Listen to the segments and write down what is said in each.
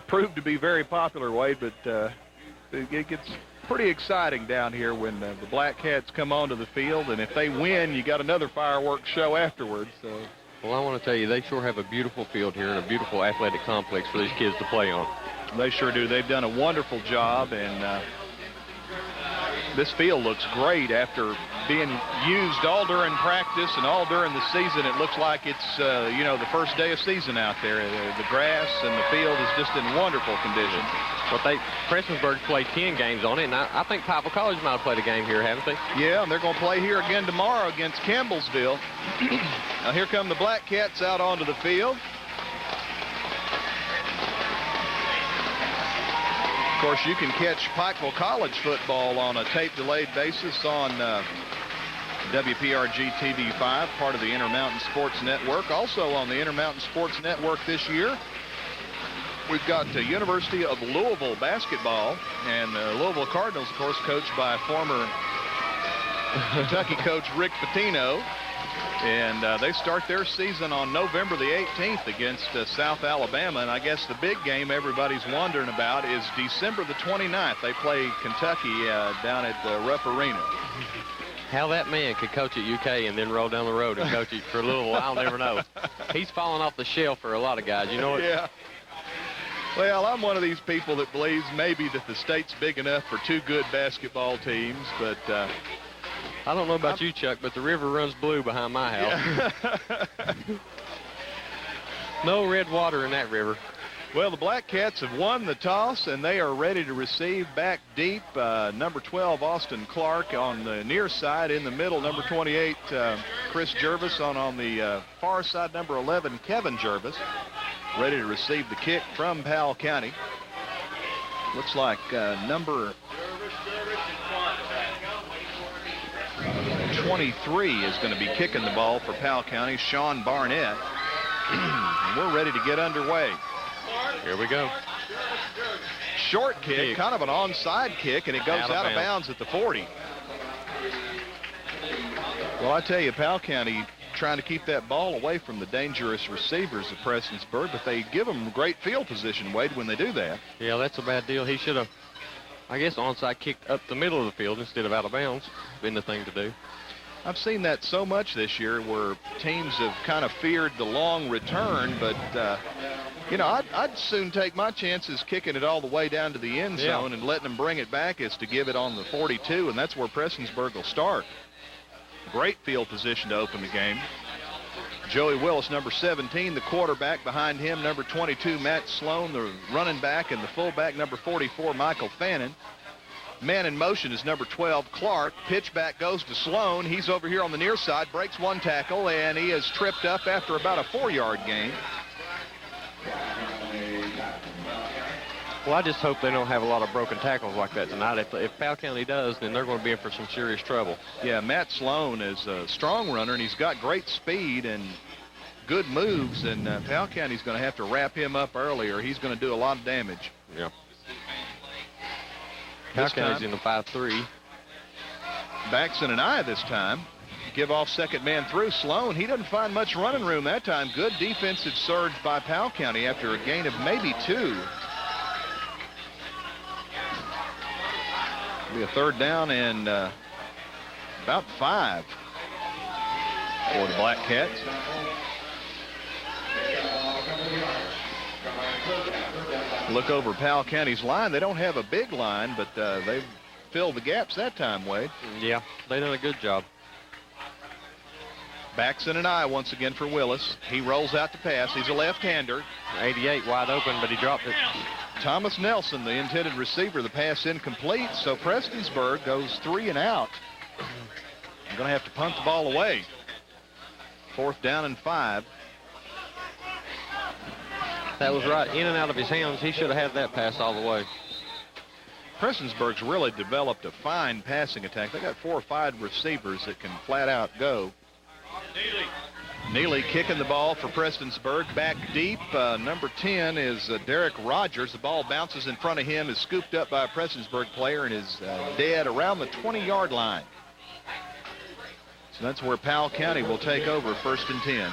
proved to be very popular, Wade, but it gets pretty exciting down here when the Black Cats come onto the field, and if they win, you got another fireworks show afterwards. So. Well, I want to tell you, they sure have a beautiful field here and a beautiful athletic complex for these kids to play on. They sure do. They've done a wonderful job, and this field looks great after being used all during practice and all during the season. It looks like it's, the first day of season out there. The grass and the field is just in wonderful condition. But Prestonsburg played 10 games on it, and I think Powell College might have played a game here, haven't they? Yeah, and they're going to play here again tomorrow against Campbellsville. Now here come the Black Cats out onto the field. Of course, you can catch Pikeville College football on a tape-delayed basis on WPRG TV5, part of the Intermountain Sports Network. Also on the Intermountain Sports Network this year, we've got the University of Louisville basketball, and the Louisville Cardinals, of course, coached by former Kentucky coach Rick Pitino. And they start their season on November the 18th against South Alabama. And I guess the big game everybody's wondering about is December the 29th. They play Kentucky down at Rupp Arena. How that man could coach at UK and then roll down the road and coach it for Louisville, I'll never know. He's falling off the shelf for a lot of guys, you know it? Yeah. Well, I'm one of these people that believes maybe that the state's big enough for two good basketball teams, but I don't know about you, Chuck, but the river runs blue behind my house. Yeah. No red water in that river. Well, the Black Cats have won the toss, and they are ready to receive back deep. Number 12, Austin Clark, on the near side. In the middle, number 28, Chris Jervis. On the far side, number 11, Kevin Jervis, ready to receive the kick from Powell County. Looks like number 23 is going to be kicking the ball for Powell County, Sean Barnett. And we're ready to get underway. Here we go. Short kick, kind of an onside kick, and it goes out of bounds at the 40. Well, I tell you, Powell County trying to keep that ball away from the dangerous receivers of Prestonsburg, but they give them great field position, Wade, when they do that. Yeah, that's a bad deal. He should have, I guess, onside kicked up the middle of the field instead of out of bounds. Been the thing to do. I've seen that so much this year where teams have kind of feared the long return, but, I'd soon take my chances kicking it all the way down to the end zone and letting them bring it back as to give it on the 42, and that's where Prestonsburg will start. Great field position to open the game. Joey Willis, number 17, the quarterback. Behind him, number 22, Matt Sloan, the running back, and the fullback, number 44, Michael Fannin. Man in motion is number 12, Clark. Pitch back goes to Sloan. He's over here on the near side, breaks one tackle, and he is tripped up after about a 4-yard gain. Well, I just hope they don't have a lot of broken tackles like that tonight. If Powell County does, then they're going to be in for some serious trouble. Yeah, Matt Sloan is a strong runner, and he's got great speed and good moves, and Powell County's going to have to wrap him up early, or he's going to do a lot of damage. Yeah. Powell County's in the 5-3. Backs in an eye this time. Give off second man through. Sloan, he doesn't find much running room that time. Good defensive surge by Powell County after a gain of maybe 2. Be a third down and about 5 for the Black Cats. Look over Powell County's line. They don't have a big line, but they've filled the gaps that time, Wade. Yeah, they done a good job. Backs in an eye once again for Willis. He rolls out to pass. He's a left-hander. 88 wide open, but he dropped it. Thomas Nelson, the intended receiver, the pass incomplete, so Prestonsburg goes 3 and out. I'm going to have to punt the ball away. 4th down and 5. That was right, in and out of his hands. He should have had that pass all the way. Prestonsburg's really developed a fine passing attack. They got 4 or 5 receivers that can flat out go. Neely kicking the ball for Prestonsburg. Back deep. Number 10 is Derek Rogers. The ball bounces in front of him, is scooped up by a Prestonsburg player, and is dead around the 20-yard line. So that's where Powell County will take over, 1st and 10.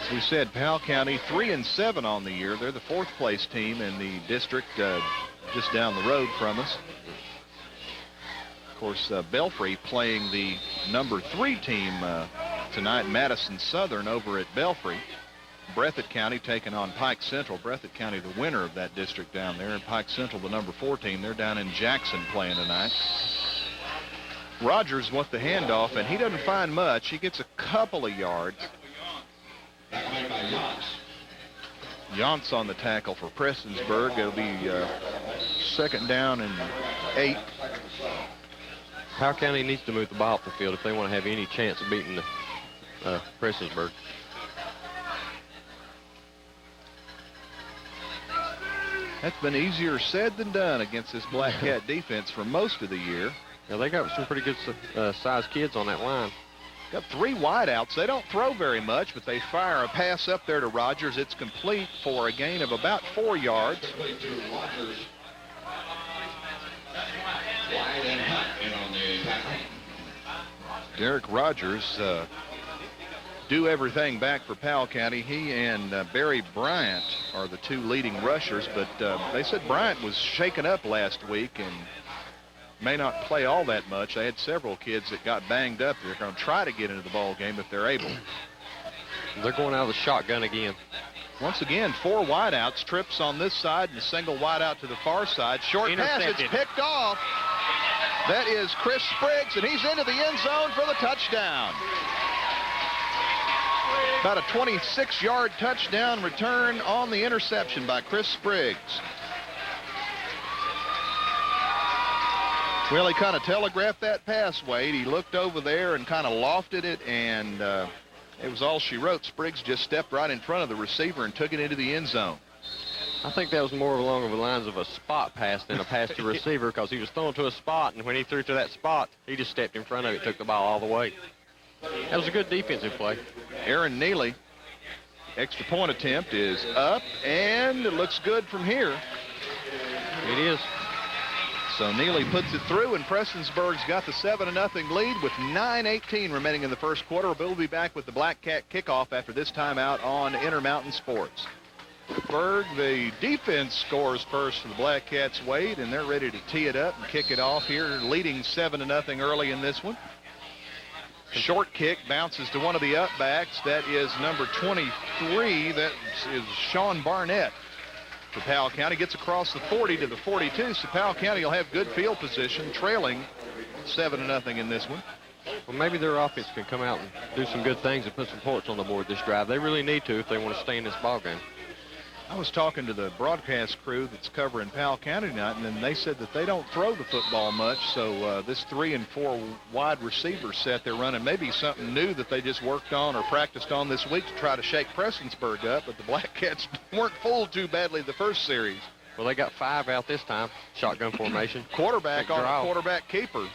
As we said, Powell County 3-7 on the year. They're the 4th place team in the district, just down the road from us. Of course, Belfry playing the number 3 team tonight, Madison Southern, over at Belfry. Breathitt County taking on Pike Central. Breathitt County the winner of that district down there, and Pike Central the number 4 team. They're down in Jackson playing tonight. Rogers wants the handoff, and he doesn't find much. He gets a couple of yards. Yance on the tackle for Prestonsburg. It'll be 2nd down and 8. Powell County needs to move the ball off the field if they want to have any chance of beating the Prestonsburg. That's been easier said than done against this Black Cat defense for most of the year. Yeah, they got some pretty good sized kids on that line. Got 3 wideouts. They don't throw very much, but they fire a pass up there to Rogers. It's complete for a gain of about 4 yards. Derek Rogers do everything back for Powell County. He and Barry Bryant are the 2 leading rushers, but they said Bryant was shaken up last week and may not play all that much. They had several kids that got banged up. They're going to try to get into the ball game if they're able. They're going out of the shotgun again. Once again, 4 wideouts, trips on this side and a single wideout to the far side. Short pass, it's picked off. That is Chris Spriggs, and he's into the end zone for the touchdown. About a 26-yard touchdown return on the interception by Chris Spriggs. Well, he kind of telegraphed that pass, Wade. He looked over there and kind of lofted it, and it was all she wrote. Spriggs just stepped right in front of the receiver and took it into the end zone. I think that was more along the lines of a spot pass than a pass to receiver, because he was thrown to a spot, and when he threw to that spot, he just stepped in front of it, took the ball all the way. That was a good defensive play. Aaron Neely, extra point attempt is up, and it looks good from here. It is. So Neely puts it through, and Prestonsburg's got the 7-0 lead with 9:18 remaining in the first quarter. We'll be back with the Black Cat kickoff after this timeout on Intermountain Sports. Berg, the defense scores first for the Black Cats, Wade, and they're ready to tee it up and kick it off here, leading 7-0 early in this one. Short kick bounces to one of the up backs. That is number 23. That is Sean Barnett. For Powell County, gets across the 40 to the 42, so Powell County will have good field position, trailing 7-0 in this one. Well, maybe their offense can come out and do some good things and put some points on the board this drive. They really need to if they want to stay in this ball game. I was talking to the broadcast crew that's covering Powell County tonight, and then they said that they don't throw the football much, so this 3 and 4 wide receiver set they're running may be something new that they just worked on or practiced on this week to try to shake Prestonsburg up, but the Black Cats weren't fooled too badly the first series. Well, they got 5 out this time, shotgun formation. Quarterback on a quarterback keeper,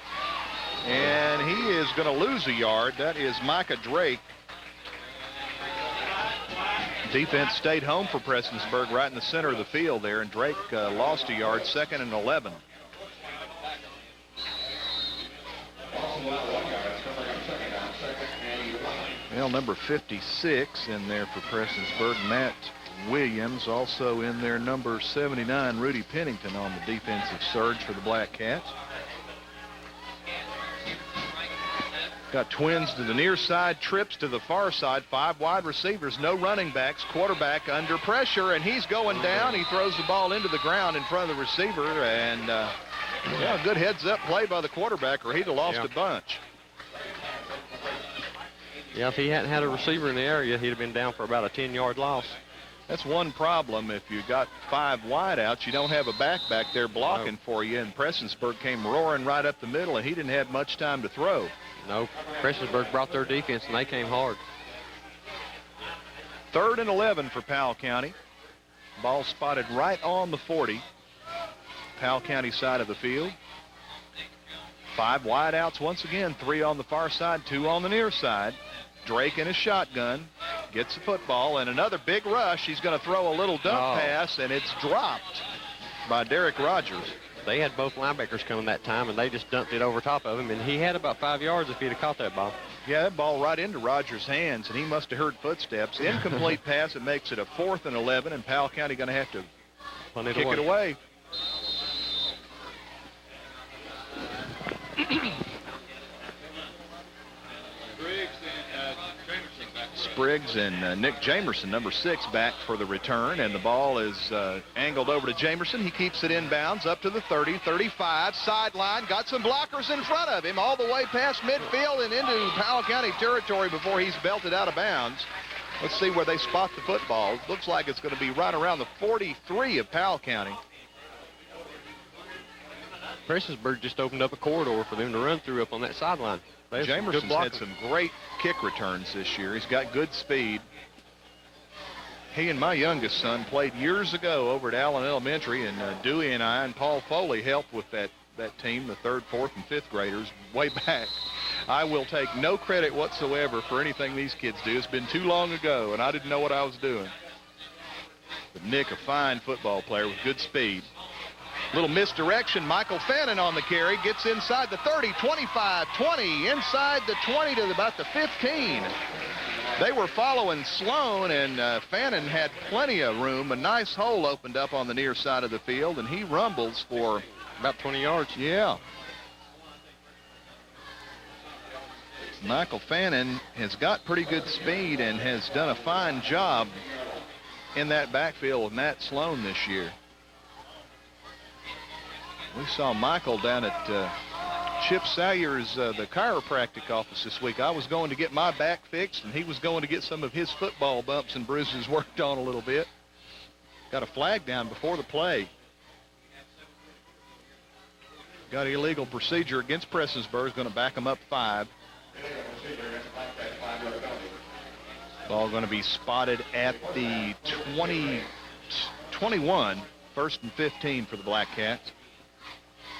and he is going to lose a yard. That is Micah Drake. Defense stayed home for Prestonsburg right in the center of the field there, and Drake lost a yard, 2nd and 11. Well, number 56 in there for Prestonsburg, Matt Williams. Also in there, number 79, Rudy Pennington on the defensive surge for the Black Cats. Got twins to the near side, trips to the far side, 5 wide receivers, no running backs, quarterback under pressure, and he's going down. He throws the ball into the ground in front of the receiver, and yeah, good heads-up play by the quarterback, or he'd have lost a bunch. Yeah, if he hadn't had a receiver in the area, he'd have been down for about a 10-yard loss. That's one problem. If you got 5 wideouts, you don't have a back there blocking for you, and Prestonsburg came roaring right up the middle, and he didn't have much time to throw. No, Prestonsburg brought their defense, and they came hard. 3rd and 11 for Powell County. Ball spotted right on the 40. Powell County side of the field. 5 wideouts once again, 3 on the far side, 2 on the near side. Drake in his shotgun, gets the football, and another big rush. He's going to throw a little dump pass, and it's dropped by Derek Rogers. They had both linebackers coming that time, and they just dumped it over top of him, and he had about 5 yards if he'd have caught that ball. Yeah, that ball right into Rogers' hands, and he must have heard footsteps. Incomplete pass. It makes it a 4th and 11, and Powell County going to have to kick it away. Spriggs and Nick Jamerson, number 6, back for the return, and the ball is angled over to Jamerson. He keeps it inbounds up to the 30, 35, sideline, got some blockers in front of him all the way past midfield and into Powell County territory before he's belted out of bounds. Let's see where they spot the football. Looks like it's going to be right around the 43 of Powell County. Prestonsburg just opened up a corridor for them to run through up on that sideline. Jamerson's had some great kick returns this year. He's got good speed. He and my youngest son played years ago over at Allen Elementary, and Dewey and I and Paul Foley helped with that team, the 3rd, 4th, and 5th graders, way back. I will take no credit whatsoever for anything these kids do. It's been too long ago, and I didn't know what I was doing. But Nick, a fine football player with good speed. Little misdirection. Michael Fannin on the carry. Gets inside the 30, 25, 20. Inside the 20 to about the 15. They were following Sloan, and Fannin had plenty of room. A nice hole opened up on the near side of the field, and he rumbles for about 20 yards. Yeah. Michael Fannin has got pretty good speed and has done a fine job in that backfield with Matt Sloan this year. We saw Michael down at Chip Salyer's, the chiropractic office this week. I was going to get my back fixed, and he was going to get some of his football bumps and bruises worked on a little bit. Got a flag down before the play. Got illegal procedure against Prestonsburg. Going to back them up 5. Ball going to be spotted at the 21, 1st and 15 for the Black Cats.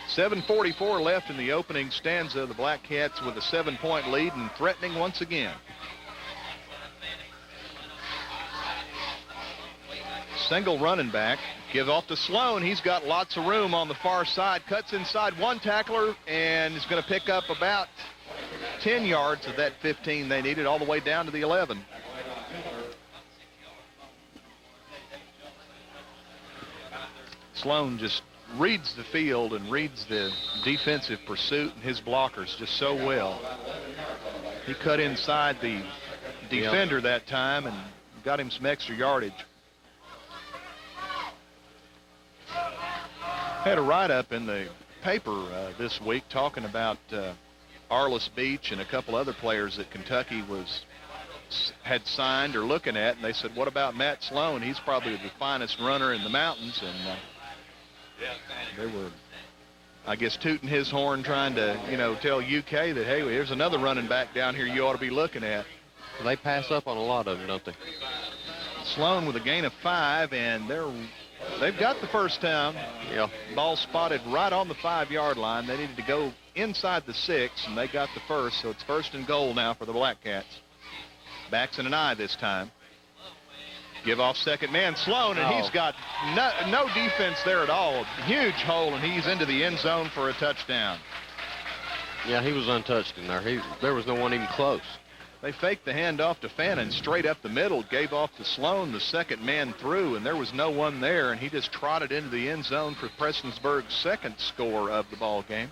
7:44 left in the opening stanza. The Black Cats with a 7-point lead and threatening once again. Single running back. Give off to Sloan. He's got lots of room on the far side. Cuts inside one tackler and is going to pick up about 10 yards of that 15 they needed, all the way down to the 11. Sloan just reads the field and reads the defensive pursuit and his blockers just so well. He cut inside the defender that time and got him some extra yardage. Had a write-up in the paper this week talking about Arliss Beach and a couple other players that Kentucky had signed or looking at, and they said, what about Matt Sloan? He's probably the finest runner in the mountains, and they were, I guess, tooting his horn, trying to, tell UK that, hey, here's another running back down here you ought to be looking at. They pass up on a lot of them, don't they? Sloan with a gain of 5, and they've got the first down. Yeah. Ball spotted right on the 5-yard line. They needed to go inside the 6, and they got the first, so it's 1st and goal now for the Black Cats. Backs in an eye this time. Give off second man, Sloan, and he's got no defense there at all. Huge hole, and he's into the end zone for a touchdown. Yeah, he was untouched in there. There was no one even close. They faked the handoff to Fannin straight up the middle, gave off to Sloan, the second man through, and there was no one there, and he just trotted into the end zone for Prestonsburg's second score of the ball game.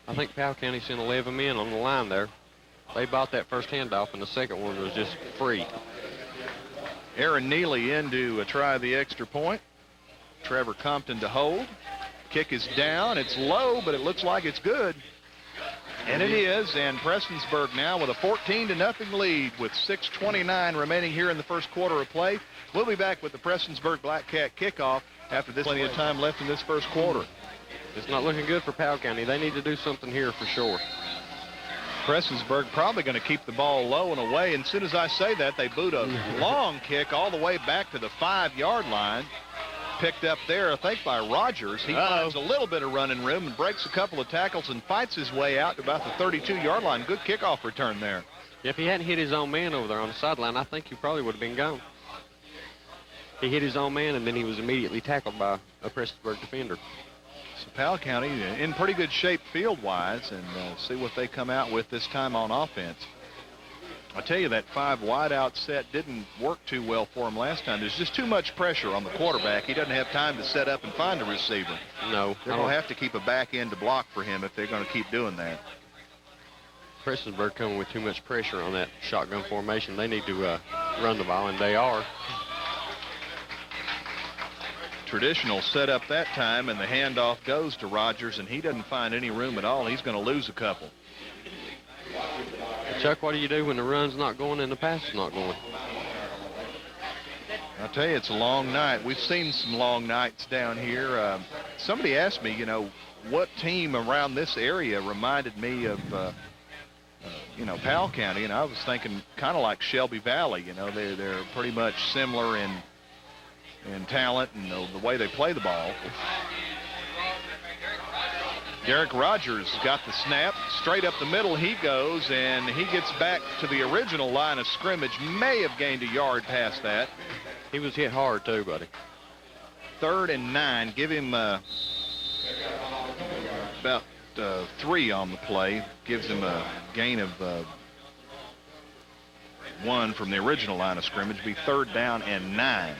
I think Powell County sent 11 men on the line there. They bought that first handoff, and the second one was just free. Aaron Neely in to try the extra point. Trevor Compton to hold. Kick is down. It's low, but it looks like it's good. And it is, and Prestonsburg now with a 14-0 lead with 6:29 remaining here in the first quarter of play. We'll be back with the Prestonsburg Black Cat kickoff after this. Plenty of time left in this first quarter. It's not looking good for Powell County. They need to do something here for sure. Prestonsburg probably going to keep the ball low and away, and as soon as I say that, they boot a long kick all the way back to the 5-yard line. Picked up there, I think, by Rogers. He finds a little bit of running room and breaks a couple of tackles and fights his way out to about the 32-yard line. Good kickoff return there. If he hadn't hit his own man over there on the sideline, I think he probably would have been gone. He hit his own man, and then he was immediately tackled by a Prestonsburg defender. So Powell County in pretty good shape field-wise, and see what they come out with this time on offense. I tell you, that 5 wide-out set didn't work too well for him last time. There's just too much pressure on the quarterback. He doesn't have time to set up and find a receiver. No. They're going to have to keep a back end to block for him if they're going to keep doing that. Prestonsburg coming with too much pressure on that shotgun formation. They need to run the ball, and they are. Traditional setup that time, and the handoff goes to Rogers, and he doesn't find any room at all. He's going to lose a couple. Chuck, what do you do when the run's not going and the pass is not going? I'll tell you, it's a long night. We've seen some long nights down here. Somebody asked me, you know, what team around this area reminded me of, you know, Powell County, and I was thinking kind of like Shelby Valley. You know, they're pretty much similar in talent and the way they play the ball. Derek Rogers got the snap. Straight up the middle he goes, and he gets back to the original line of scrimmage. May have gained a yard past that. He was hit hard too, buddy. 3rd and 9. Give him about 3 on the play. Gives him a gain of 1 from the original line of scrimmage. Be 3rd down and 9.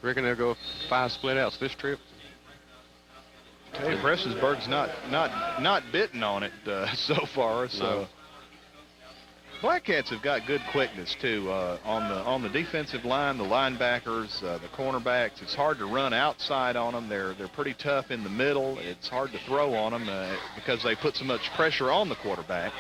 Reckon they'll go 5 split outs this trip. Hey, Prestonsburg's not bitten on it so far. So No. Black Cats have got good quickness too on the defensive line, the linebackers, the cornerbacks. It's hard to run outside on them. They're pretty tough in the middle. It's hard to throw on them because they put so much pressure on the quarterback.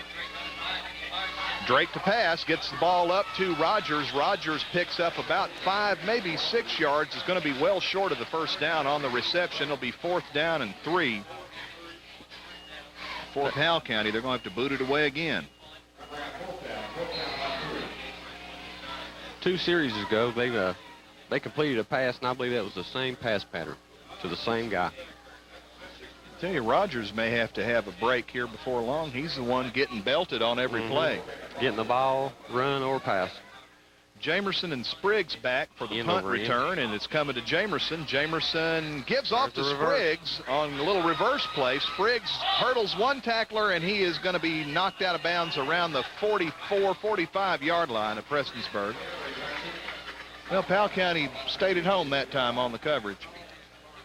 Drake to pass, gets the ball up to Rogers. Rogers picks up about 5, maybe 6 yards. Is going to be well short of the first down on the reception. It'll be 4th down and 3 for Powell County. They're going to have to boot it away again. 2 series ago, they completed a pass, and I believe that was the same pass pattern to the same guy. I tell you, Rogers may have to have a break here before long. He's the one getting belted on every play. Getting the ball, run or pass. Jamerson and Spriggs back for the punt return, and it's coming to Jamerson. Jamerson gives off to Spriggs on a little reverse play. Spriggs hurdles one tackler, and he is going to be knocked out of bounds around the 44, 45-yard line of Prestonsburg. Well, Powell County stayed at home that time on the coverage.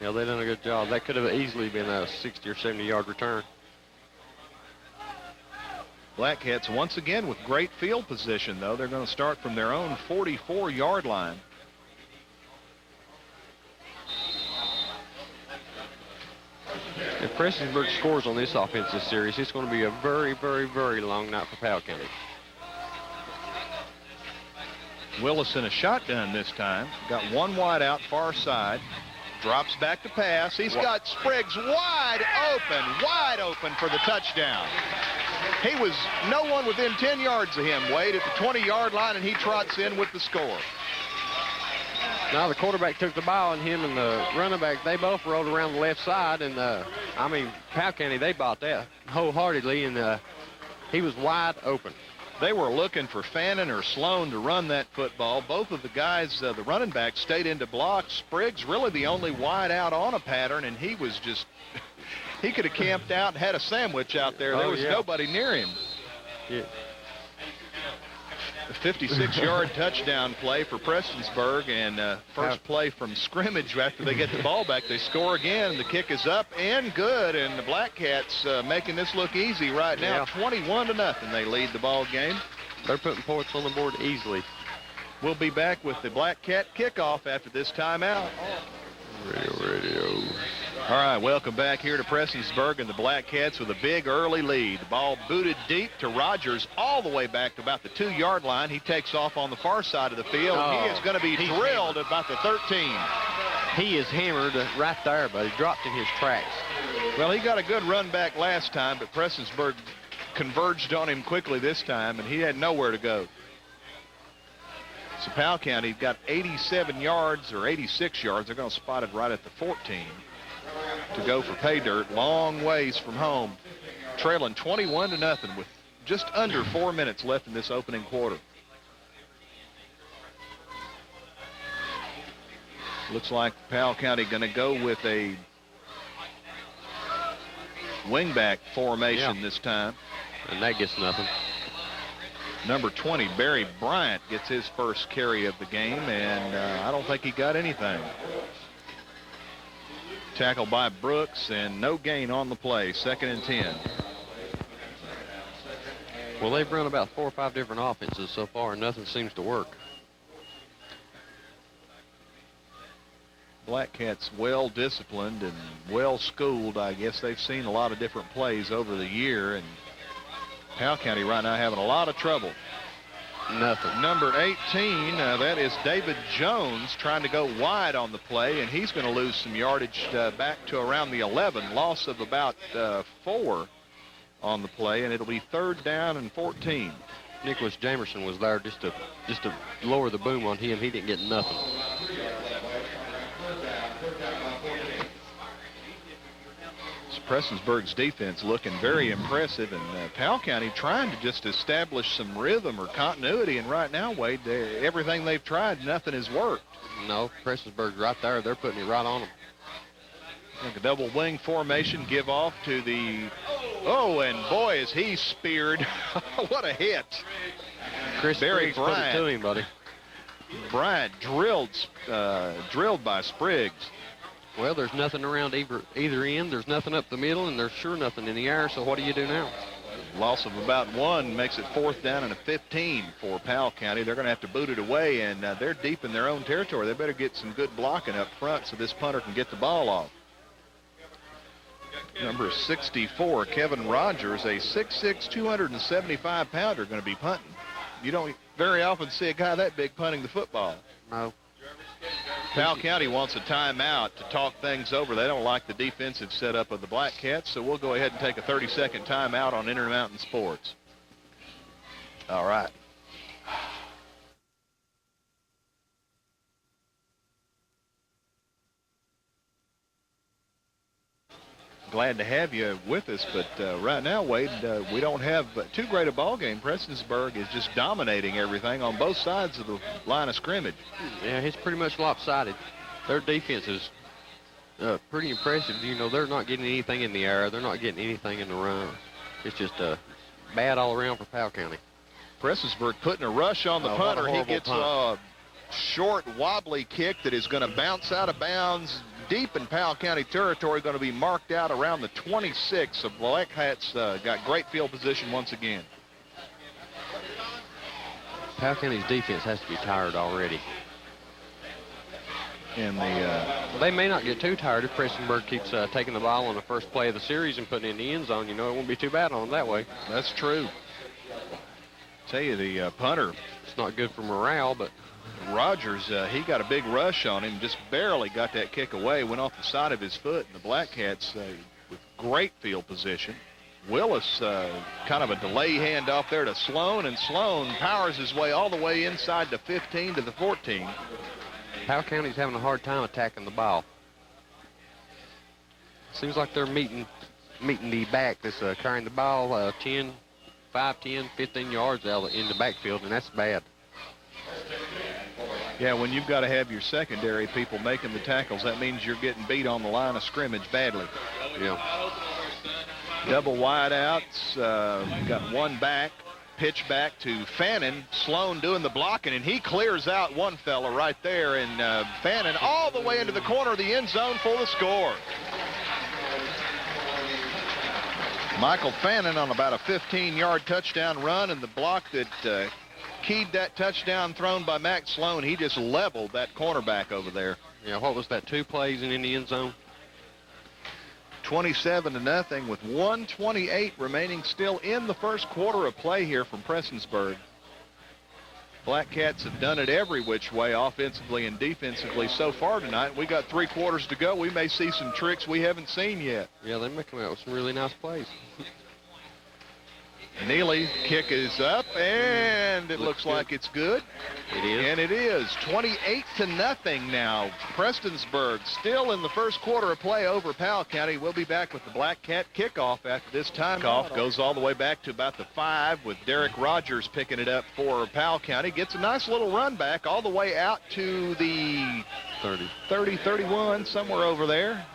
Yeah, they done a good job. That could have easily been a 60 or 70-yard return. Black Cats once again with great field position, though. They're going to start from their own 44-yard line. If Prestonsburg scores on this offensive series, it's going to be a very, very, very long night for Powell County. Willis in a shotgun this time. Got 1 wide out, far side. Drops back to pass. He's got Spriggs wide open for the touchdown. He was no one within 10 yards of him, Wade, at the 20-yard line, and he trots in with the score. Now the quarterback took the ball, and him and the running back, they both rolled around the left side, and Powell County, they bought that wholeheartedly, and he was wide open. They were looking for Fannin or Sloan to run that football. Both of the guys, the running backs, stayed into blocks. Spriggs really the only wide out on a pattern, and he was just, he could have camped out and had a sandwich out there. There was nobody near him. Yeah. A 56-yard touchdown play for Prestonsburg, and first play from scrimmage after they get the ball back. They score again. The kick is up and good, and the Black Cats making this look easy right now. 21-0. They lead the ball game. They're putting points on the board easily. We'll be back with the Black Cat kickoff after this timeout. Radio. All right, welcome back here to Prestonsburg and the Black Cats with a big early lead. The ball booted deep to Rogers all the way back to about the 2-yard line. He takes off on the far side of the field. He is going to be drilled at about the 13. He is hammered right there, but he dropped in his tracks. Well, he got a good run back last time, but Prestonsburg converged on him quickly this time, and he had nowhere to go. So Powell County got 87 yards or 86 yards. They're going to spot it right at the 14 to go for pay dirt. Long ways from home. Trailing 21-0 with just under 4 minutes left in this opening quarter. Looks like Powell County going to go with a wingback formation this time. And that gets nothing. Number 20, Barry Bryant, gets his first carry of the game, and I don't think he got anything. Tackle by Brooks, and no gain on the play. 2nd and 10. Well, they've run about 4 or 5 different offenses so far, and nothing seems to work. Black Cats well disciplined and well schooled. I guess they've seen a lot of different plays over the year, and Powell County right now having a lot of trouble. Nothing. Number 18, that is David Jones, trying to go wide on the play, and he's going to lose some yardage back to around the 11. Loss of about 4 on the play, and it'll be 3rd down and 14. Nicholas Jamerson was there just to lower the boom on him. He didn't get nothing. Prestonsburg's defense looking very impressive, and Powell County trying to just establish some rhythm or continuity, and right now, Wade, everything they've tried, nothing has worked. No, Prestonsburg's right there. They're putting it right on them. Like a double wing formation, give off to the, and boy, is he speared. What a hit. Chris Barry Spriggs put it to Bryant. him, buddy. Bryant drilled by Spriggs. Well, there's nothing around either end. There's nothing up the middle, and there's sure nothing in the air, so what do you do now? Loss of about 1 makes it 4th down and a 15 for Powell County. They're going to have to boot it away, and they're deep in their own territory. They better get some good blocking up front so this punter can get the ball off. Number 64, Kevin Rogers, a 6'6", 275-pounder, going to be punting. You don't very often see a guy that big punting the football. No. Powell County wants a timeout to talk things over. They don't like the defensive setup of the Black Cats, so we'll go ahead and take a 30-second timeout on Intermountain Sports. All right. Glad to have you with us, but right now, Wade, we don't have too great a ball game. Prestonsburg is just dominating everything on both sides of the line of scrimmage. Yeah, it's pretty much lopsided. Their defense is pretty impressive. You know, they're not getting anything in the air. They're not getting anything in the run. It's just bad all around for Powell County. Prestonsburg putting a rush on the punter. He gets a short, wobbly kick that is going to bounce out of bounds deep in Powell County territory, going to be marked out around the 26. So Black Cats got great field position once again. Powell County's defense has to be tired already. And they may not get too tired if Prestonsburg keeps taking the ball on the first play of the series and putting it in the end zone. You know, it won't be too bad on them that way. That's true. Tell you, the punter, it's not good for morale, but Rogers, he got a big rush on him, just barely got that kick away, went off the side of his foot, and the Black Cats with great field position. Willis, kind of a delay handoff there to Sloan, and Sloan powers his way all the way inside the 15 to the 14. Powell County's having a hard time attacking the ball. Seems like they're meeting the back that's carrying the ball 5, 10, 15 yards out in the backfield, and that's bad. Yeah, when you've got to have your secondary people making the tackles, that means you're getting beat on the line of scrimmage badly. Yeah. Double wide outs, got one back, pitch back to Fannin. Sloan doing the blocking, and he clears out one fella right there, and Fannin all the way into the corner of the end zone for the score. Michael Fannin on about a 15-yard touchdown run, and the block that keyed that touchdown thrown by Max Sloan, he just leveled that cornerback over there. Yeah, what was that, 2 plays and in the end zone? 27-0 with 1:28 remaining still in the first quarter of play here from Prestonsburg. Black Cats have done it every which way, offensively and defensively, so far tonight. We got 3 quarters to go. We may see some tricks we haven't seen yet. Yeah, they may come out with some really nice plays. Neely, kick is up, and it looks like it's good. It is. And it is 28-0 now. Prestonsburg still in the first quarter of play over Powell County. We'll be back with the Black Cat kickoff after this time. Kickoff goes all the way back to about the 5 with Derek Rogers picking it up for Powell County. Gets a nice little run back all the way out to the 30, 31, somewhere over there.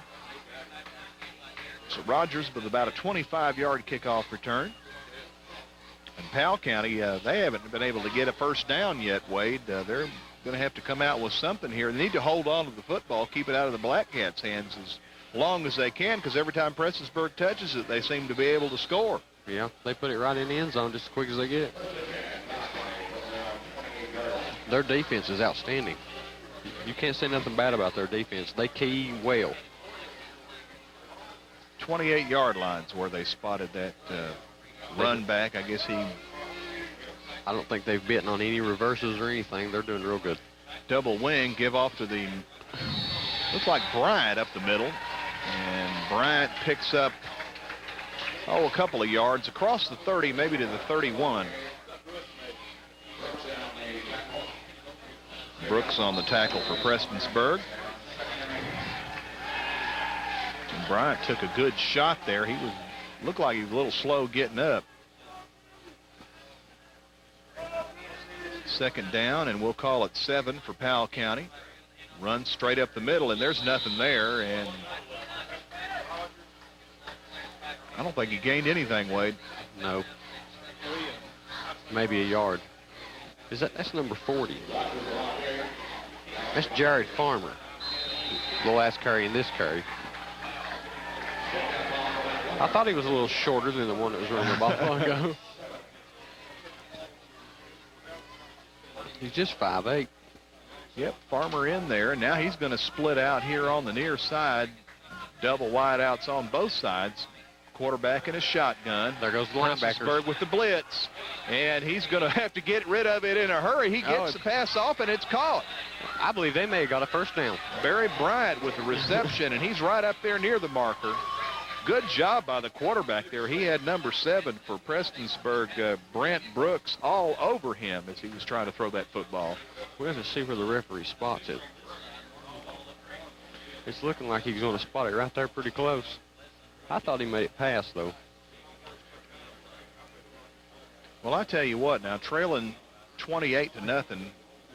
So Rogers with about a 25-yard kickoff return. And Powell County, they haven't been able to get a first down yet, Wade. They're going to have to come out with something here. They need to hold on to the football, keep it out of the Black Cats' hands as long as they can, because every time Prestonsburg touches it, they seem to be able to score. Yeah, they put it right in the end zone just as quick as they get it. Their defense is outstanding. You can't say nothing bad about their defense. They key well. 28-yard lines where they spotted that run back. I guess I don't think they've bitten on any reverses or anything. They're doing real good. Double wing, give off to the, looks like Bryant up the middle. And Bryant picks up, a couple of yards across the 30, maybe to the 31. Brooks on the tackle for Prestonsburg. And Bryant took a good shot there. Looked like he was a little slow getting up. Second down, and we'll call it 7 for Powell County. Run straight up the middle, and there's nothing there. And I don't think he gained anything, Wade. No. Maybe a yard. That's number 40. That's Jared Farmer. The last carry and this carry. I thought he was a little shorter than the one that was running the ball a while ago. He's just 5'8". Yep, Farmer in there, and now he's going to split out here on the near side. Double wideouts on both sides. Quarterback in a shotgun. There goes the linebackers. Prestonsburg with the blitz, and he's going to have to get rid of it in a hurry. He gets the pass off, and it's caught. I believe they may have got a first down. Barry Bryant with the reception, and he's right up there near the marker. Good job by the quarterback there. He had number 7 for Prestonsburg, Brent Brooks, all over him as he was trying to throw that football. We'll have to see where the referee spots it. It's looking like he's going to spot it right there pretty close. I thought he made it pass, though. Well, I tell you what, now trailing 28-0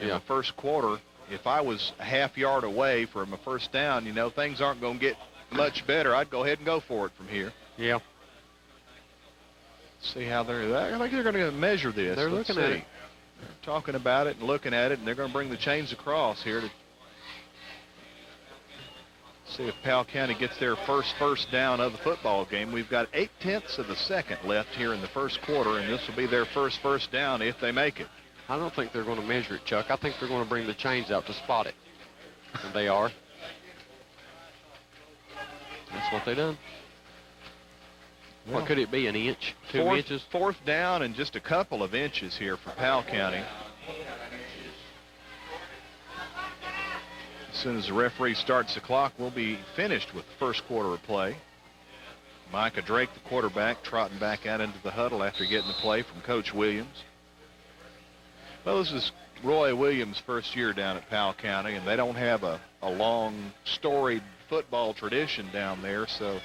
in the first quarter, if I was a half yard away from a first down, things aren't going to get much better. I'd go ahead and go for it from here. Yeah. See how I think they're going to measure this. They're looking at it. They're talking about it and looking at it, and they're going to bring the chains across here to see if Powell County gets their first down of the football game. We've got 0.8 of a second left here in the first quarter, and this will be their first down if they make it. I don't think they're going to measure it, Chuck. I think they're going to bring the chains out to spot it. And they are. That's what they done. Well, what could it be, an inch, 2 inches? Fourth down and just a couple of inches here for Powell County. As soon as the referee starts the clock, we'll be finished with the first quarter of play. Micah Drake, the quarterback, trotting back out into the huddle after getting the play from Coach Williams. Well, this is Roy Williams' first year down at Powell County, and they don't have a long, storied football tradition down there, so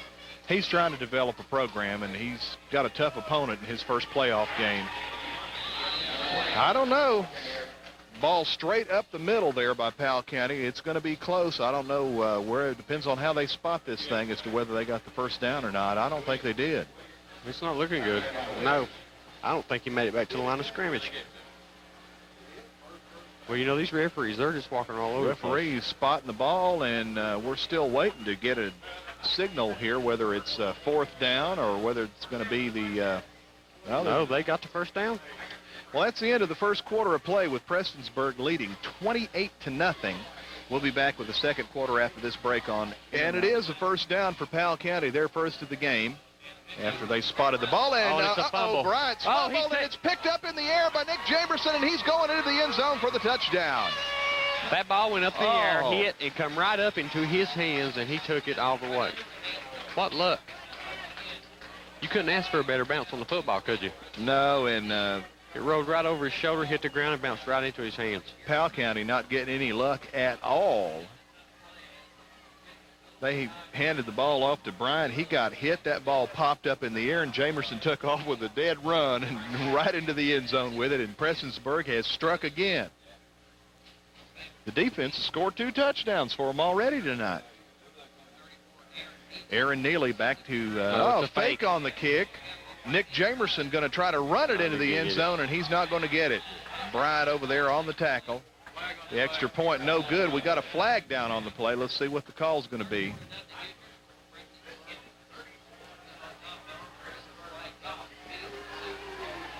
he's trying to develop a program, and he's got a tough opponent in his first playoff game. I don't know. Ball straight up the middle there by Powell County. It's going to be close. I don't know where. It depends on how they spot this thing as to whether they got the first down or not. I don't think they did. It's not looking good. No, I don't think he made it back to the line of scrimmage. Well, these referees, they're just walking all over. Referees spotting the ball, and we're still waiting to get a signal here, whether it's fourth down or whether it's going to be the... no, they got the first down. Well, that's the end of the first quarter of play with Prestonsburg leading 28-0. We'll be back with the second quarter after this break on. And it is a first down for Powell County, their first of the game. After they spotted the ball, and it's a fumble. Bryant's fumbled, and it's picked up in the air by Nick Jamerson, and he's going into the end zone for the touchdown. That ball went up in the air, hit, and come right up into his hands, and he took it all the way. What luck. You couldn't ask for a better bounce on the football, could you? No, and it rolled right over his shoulder, hit the ground, and bounced right into his hands. Powell County not getting any luck at all. They handed the ball off to Bryant. He got hit. That ball popped up in the air, and Jamerson took off with a dead run and right into the end zone with it, and Prestonsburg has struck again. The defense has scored 2 touchdowns for them already tonight. Aaron Neely back to fake on the kick. Nick Jamerson going to try to run it into the end zone, and he's not going to get it. Bryant over there on the tackle. The extra point, no good. We got a flag down on the play. Let's see what the call's going to be.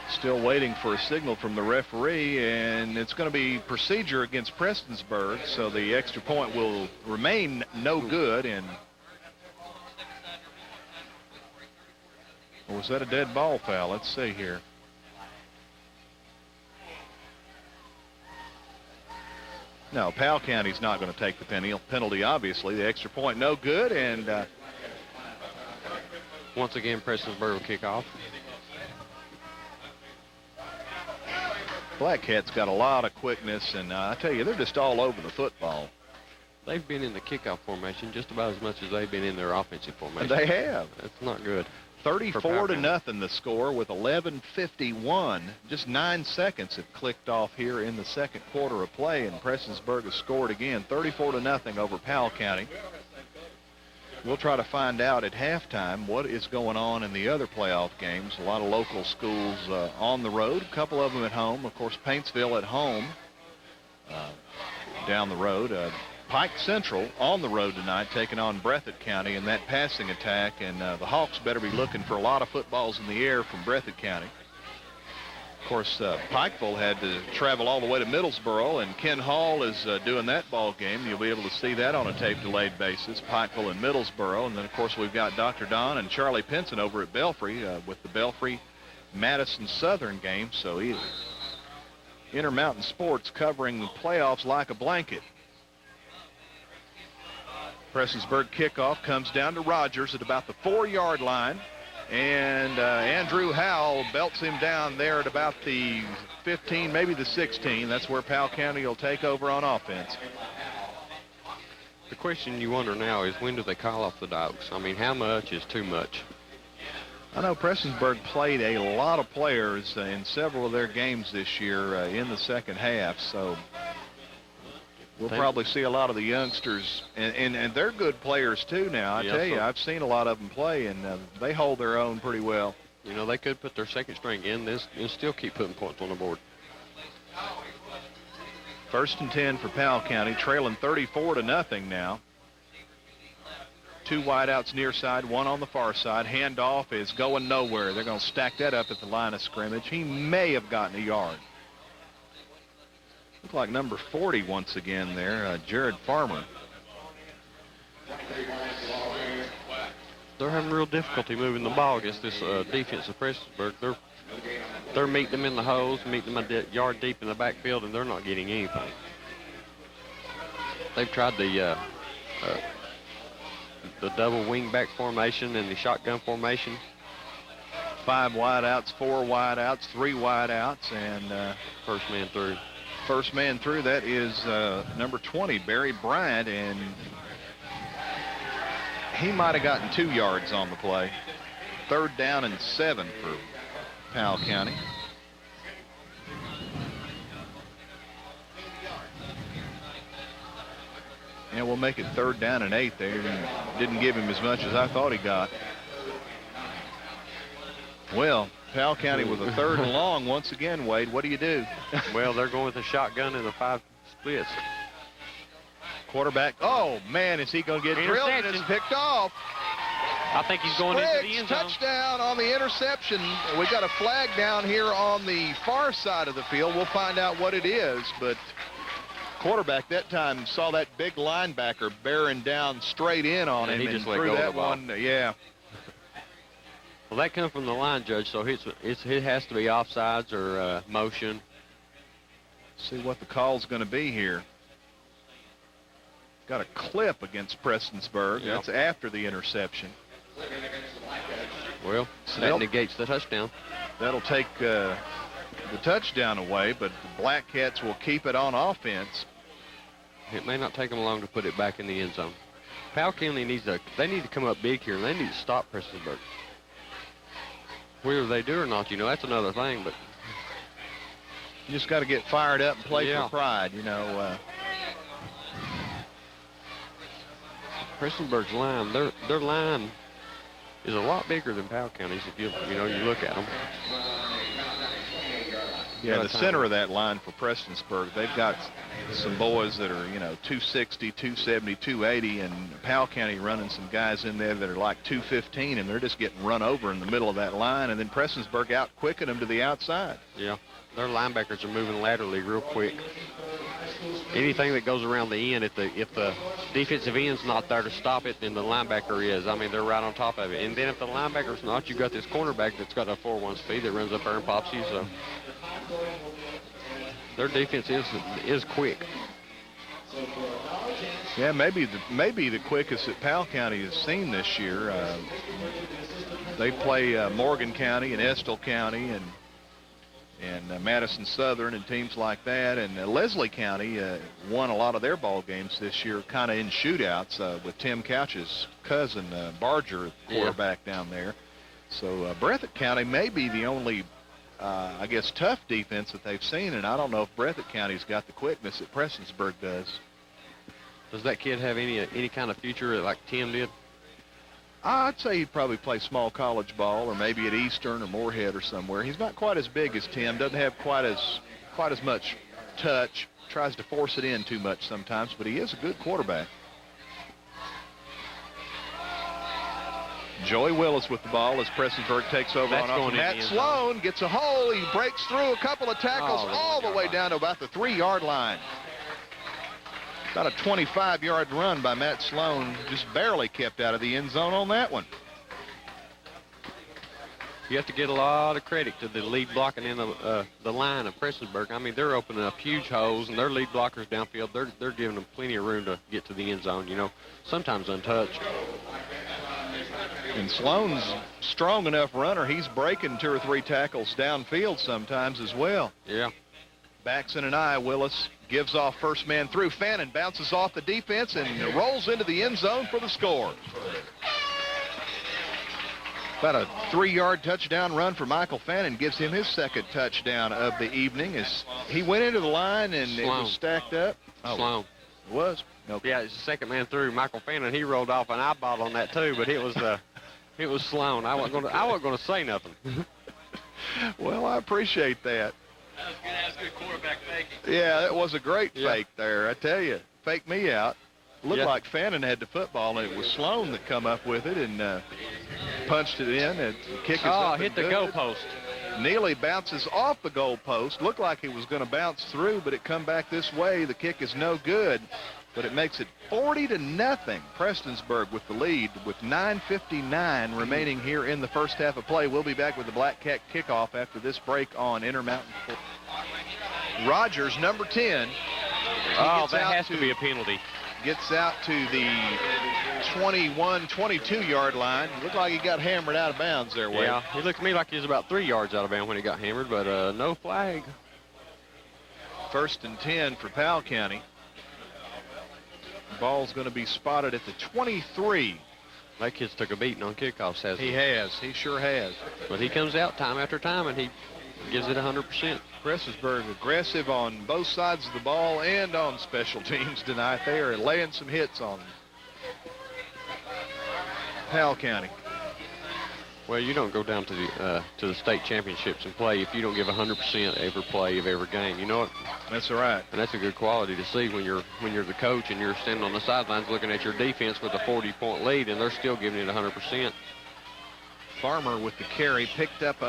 Still waiting for a signal from the referee, and it's going to be procedure against Prestonsburg, so the extra point will remain no good. And or was that a dead ball foul? Let's see here. No, Powell County's not going to take the penalty, obviously. The extra point, no good, and once again, Prestonsburg will kick off. Black Cat's got a lot of quickness, and I tell you, they're just all over the football. They've been in the kickoff formation just about as much as they've been in their offensive formation. They have. That's not good. 34-0 the score with 11:51. Just 9 seconds have clicked off here in the second quarter of play, and Prestonsburg has scored again, 34-0 over Powell County. We'll try to find out at halftime what is going on in the other playoff games. A lot of local schools on the road, a couple of them at home. Of course, Paintsville at home down the road. Pike Central on the road tonight, taking on Breathitt County in that passing attack, and the Hawks better be looking for a lot of footballs in the air from Breathitt County. Of course, Pikeville had to travel all the way to Middlesboro, and Ken Hall is doing that ball game. You'll be able to see that on a tape-delayed basis, Pikeville and Middlesboro. And then, of course, we've got Dr. Don and Charlie Pinson over at Belfry with the Belfry-Madison Southern game. So Intermountain Sports covering the playoffs like a blanket. Prestonsburg kickoff comes down to Rogers at about the 4-yard line. And Andrew Howell belts him down there at about the 15, maybe the 16. That's where Powell County will take over on offense. The question you wonder now is, when do they call off the dogs? I mean, how much is too much? I know Prestonsburg played a lot of players in several of their games this year in the second half, so we'll probably see a lot of the youngsters, and they're good players too now. I tell you, I've seen a lot of them play, and they hold their own pretty well. You know, they could put their second string in this and still keep putting points on the board. 1st and 10 for Powell County, trailing 34-0 now. 2 wideouts near side, 1 on the far side. Handoff is going nowhere. They're going to stack that up at the line of scrimmage. He may have gotten a yard. Look like number 40 once again there, Jared Farmer. They're having real difficulty moving the ball against this defense of Prestonsburg. They're meeting them in the holes, meeting them a yard deep in the backfield, and they're not getting anything. They've tried the double wing-back formation and the shotgun formation. 5 wideouts, 4 wideouts, 3 wideouts, and first man through. First man through, that is number 20, Barry Bryant, and he might have gotten 2 yards on the play. 3rd down and 7 for Powell County. And we'll make it 3rd down and 8 there. Didn't give him as much as I thought he got. Well, Powell County with a 3rd and long once again, Wade. What do you do? Well, they're going with a shotgun and the 5 splits. Quarterback. Oh, man, is he going to get drilled? And it's picked off. I think he's going into the end zone. Touchdown on the interception. We got a flag down here on the far side of the field. We'll find out what it is, but quarterback that time saw that big linebacker bearing down straight in on him, and he just let threw go that of the ball. one. Yeah. Well, that comes from the line judge, so it has to be offsides or motion. See what the call's going to be here. Got a clip against Prestonsburg. Yep. That's after the interception. Well, so that negates the touchdown. That'll take the touchdown away, but the Black Cats will keep it on offense. It may not take them long to put it back in the end zone. Powell County need to come up big here, and they need to stop Prestonsburg. Whether they do or not, you know, that's another thing, but you just got to get fired up and play for pride, you know. Prestonsburg's line, their line is a lot bigger than Powell County's if you look at them. Yeah, the center of that line for Prestonsburg, they've got some boys that are, 260, 270, 280, and Powell County running some guys in there that are like 215, and they're just getting run over in the middle of that line, and then Prestonsburg out quicking them to the outside. Yeah, their linebackers are moving laterally real quick. Anything that goes around the end, if the defensive end's not there to stop it, then the linebacker is. I mean, they're right on top of it. And then if the linebacker's not, you've got this cornerback that's got a 4-1 speed that runs up there and pops you. So their defense is quick. Yeah, maybe the quickest that Powell County has seen this year. They play Morgan County and Estill County and Madison Southern and teams like that. And Leslie County won a lot of their ball games this year kind of in shootouts with Tim Couch's cousin, Barger, quarterback down there. So Breathitt County may be the only, I guess, tough defense that they've seen. And I don't know if Breathitt County's got the quickness that Prestonsburg does. Does that kid have any kind of future like Tim did? I'd say he'd probably play small college ball or maybe at Eastern or Moorhead or somewhere. He's not quite as big as Tim, doesn't have quite as much touch, tries to force it in too much sometimes, but he is a good quarterback. Joey Willis with the ball as Prestonsburg takes over on offense. Matt Sloan gets a hole. He breaks through a couple of tackles all the way down to about the 3-yard line. About a 25-yard run by Matt Sloan, just barely kept out of the end zone on that one. You have to get a lot of credit to the lead blocking in the line of Prestonsburg. I mean, they're opening up huge holes, and their lead blockers downfield, they're giving them plenty of room to get to the end zone, sometimes untouched. And Sloan's strong enough runner. He's breaking 2 or 3 tackles downfield sometimes as well. Yeah. Backs in an eye. Willis gives off first man through. Fannin bounces off the defense and rolls into the end zone for the score. About a 3-yard touchdown run for Michael Fannin gives him his second touchdown of the evening as he went into the line and Sloan. It was stacked up. Sloan. It was? Okay. Yeah, it's the second man through. Michael Fannin, he rolled off an eyeball on that too, but it was Sloan. I wasn't going to say nothing. Well, I appreciate that. That was good quarterback faking. Yeah, that was a great fake there. I tell you, faked me out. Looked like Fannin had the football, and it was Sloan that come up with it and punched it in. And the kick is up hit the goalpost. Neely bounces off the goalpost. Looked like he was going to bounce through, but it come back this way. The kick is no good, but it makes it 40-0. Prestonsburg with the lead with 9:59 remaining here in the first half of play. We'll be back with the Black Cat kickoff after this break on Intermountain. Rogers, number 10. Oh, that has to be a penalty. Gets out to the 21, 22-yard line. Looked like he got hammered out of bounds there, Wade. Yeah, he looked to me like he was about 3 yards out of bounds when he got hammered, but no flag. 1st and 10 for Powell County. Ball's going to be spotted at the 23. That kid's took a beating on kickoffs, hasn't he? He has. He sure has. But he comes out time after time, and he gives it 100%. Prestonsburg aggressive on both sides of the ball and on special teams tonight. They are laying some hits on Powell County. Well, you don't go down to the state championships and play if you don't give 100% every play of every game. You know what? That's right. And that's a good quality to see when you're the coach and you're standing on the sidelines looking at your defense with a 40-point lead and they're still giving it 100%. Farmer with the carry picked up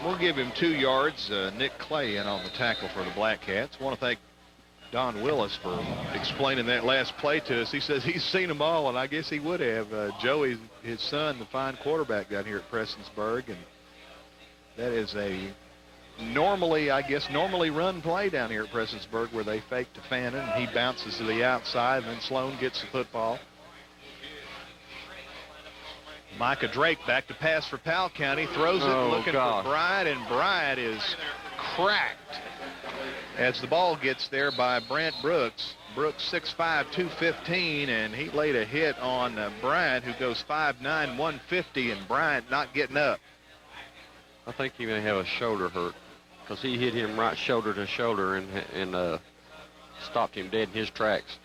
we'll give him 2 yards. Nick Clay in on the tackle for the Black Cats. Want to thank Don Willis for explaining that last play to us. He says he's seen them all, and I guess he would have. Joey, his son, the fine quarterback down here at Prestonsburg, and that is a normally run play down here at Prestonsburg where they fake to Fannin, and he bounces to the outside, and then Sloan gets the football. Micah Drake back to pass for Powell County, throws it looking for Bryant, and Bryant is cracked as the ball gets there by Brant Brooks. Brooks 6'5", 215, and he laid a hit on Bryant, who goes 5'9", 150, and Bryant not getting up. I think he may have a shoulder hurt because he hit him right shoulder to shoulder and stopped him dead in his tracks.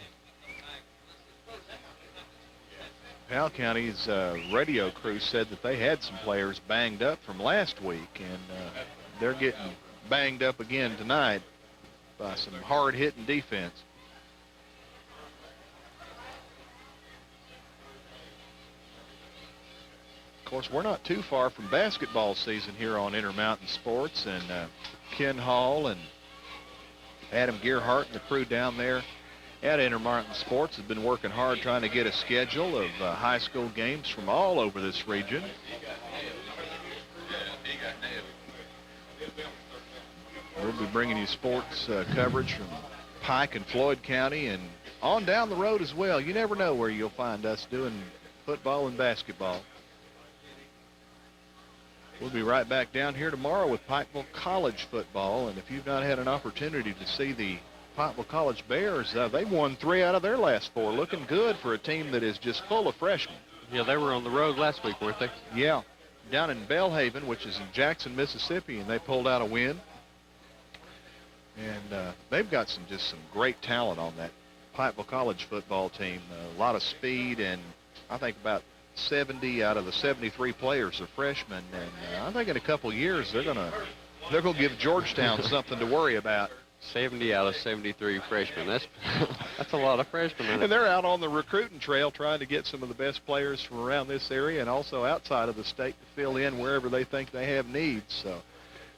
Powell County's radio crew said that they had some players banged up from last week, and they're getting banged up again tonight by some hard-hitting defense. Of course, we're not too far from basketball season here on Intermountain Sports, and Ken Hall and Adam Gearhart and the crew down there at Intermountain Sports have been working hard trying to get a schedule of high school games from all over this region. We'll be bringing you sports coverage from Pike and Floyd County and on down the road as well. You never know where you'll find us doing football and basketball. We'll be right back down here tomorrow with Pikeville College football. And if you've not had an opportunity to see the Pikeville College Bears, they won 3 out of their last 4. Looking good for a team that is just full of freshmen. Yeah, they were on the road last week, weren't they? Yeah, down in Belhaven, which is in Jackson, Mississippi, and they pulled out a win. And they've got some great talent on that Pikeville College football team. A lot of speed, and I think about 70 out of the 73 players are freshmen, and I think in a couple years they're gonna give Georgetown something to worry about. 70 out of 73 freshmen. That's a lot of freshmen. And they're out on the recruiting trail trying to get some of the best players from around this area and also outside of the state to fill in wherever they think they have needs. So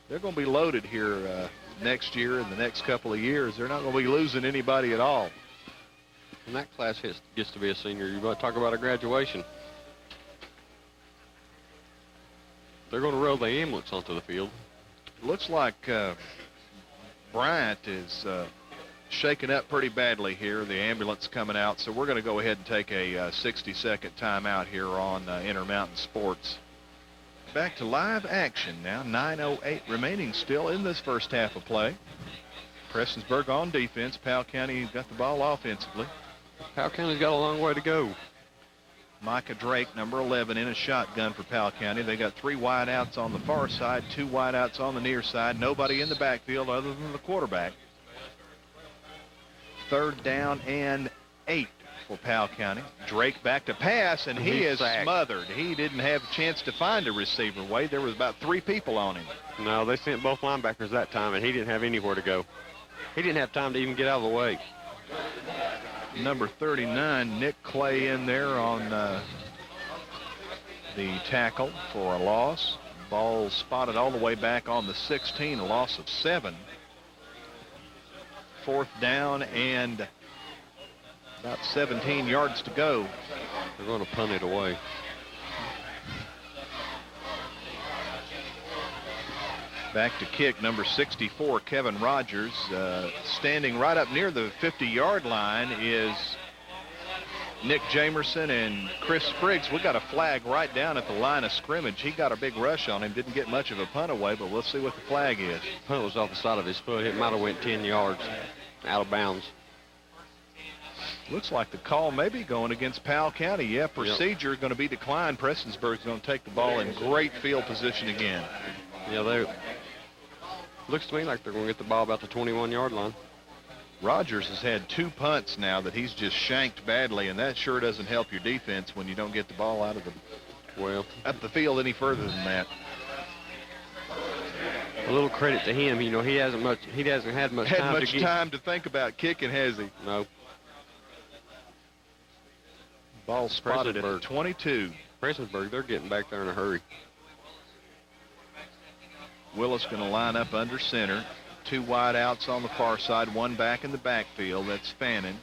they're going to be loaded here next year and the next couple of years. They're not going to be losing anybody at all. When that class gets to be a senior, you got to talk about a graduation. They're going to roll the ambulance onto the field. Looks like Bryant is shaken up pretty badly here, the ambulance coming out. So we're going to go ahead and take a 60-second timeout here on Intermountain Sports. Back to live action now. 9:08 remaining still in this first half of play. Prestonsburg on defense. Powell County got the ball offensively. Powell County's got a long way to go. Micah Drake, number 11, in a shotgun for Powell County. They got 3 wideouts on the far side, 2 wideouts on the near side. Nobody in the backfield other than the quarterback. 3rd down and 8 for Powell County. Drake back to pass, and he is smothered. He didn't have a chance to find a receiver, Wade. There was about 3 people on him. No, they sent both linebackers that time, and he didn't have anywhere to go. He didn't have time to even get out of the way. Number 39, Nick Clay, in there on the tackle for a loss. Ball spotted all the way back on the 16, a loss of 7. 4th down and about 17 yards to go. They're going to punt it away. Back to kick, number 64, Kevin Rogers. Standing right up near the 50-yard line is Nick Jamerson and Chris Spriggs. We got a flag right down at the line of scrimmage. He got a big rush on him. Didn't get much of a punt away, but we'll see what the flag is. Punt was off the side of his foot. It might have went 10 yards out of bounds. Looks like the call may be going against Powell County. Yeah, procedure is going to be declined. Prestonsburg's going to take the ball in great field position again. Yeah, looks to me like they're going to get the ball about the 21-yard line. Rogers has had 2 punts now that he's just shanked badly, and that sure doesn't help your defense when you don't get the ball out of the field any further than that. A little credit to him, you know, he hasn't had much time to think about kicking, has he? No. Ball spotted at 22. Prestonsburg, they're getting back there in a hurry. Willis going to line up under center. 2 wide outs on the far side, 1 back in the backfield. That's Fannin.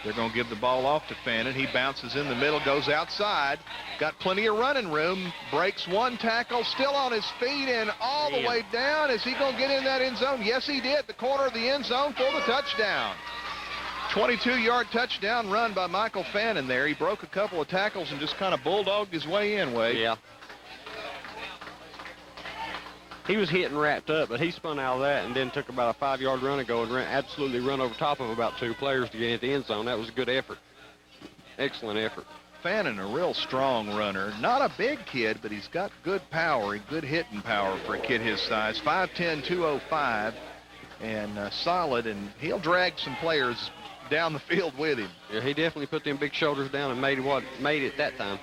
They're going to give the ball off to Fannin. He bounces in the middle, goes outside. Got plenty of running room. Breaks 1 tackle, still on his feet and all the way down. Is he going to get in that end zone? Yes, he did. The corner of the end zone for the touchdown. 22-yard touchdown run by Michael Fannin there. He broke a couple of tackles and just kind of bulldogged his way in, Wade. Yeah. He was hit and wrapped up, but he spun out of that and then took about a 5-yard run ago and absolutely run over top of about 2 players to get into the end zone. That was a good effort. Excellent effort. Fannin, a real strong runner. Not a big kid, but he's got good power, good hitting power for a kid his size. 5'10", 205, and solid, and he'll drag some players down the field with him. Yeah, he definitely put them big shoulders down and made it that time.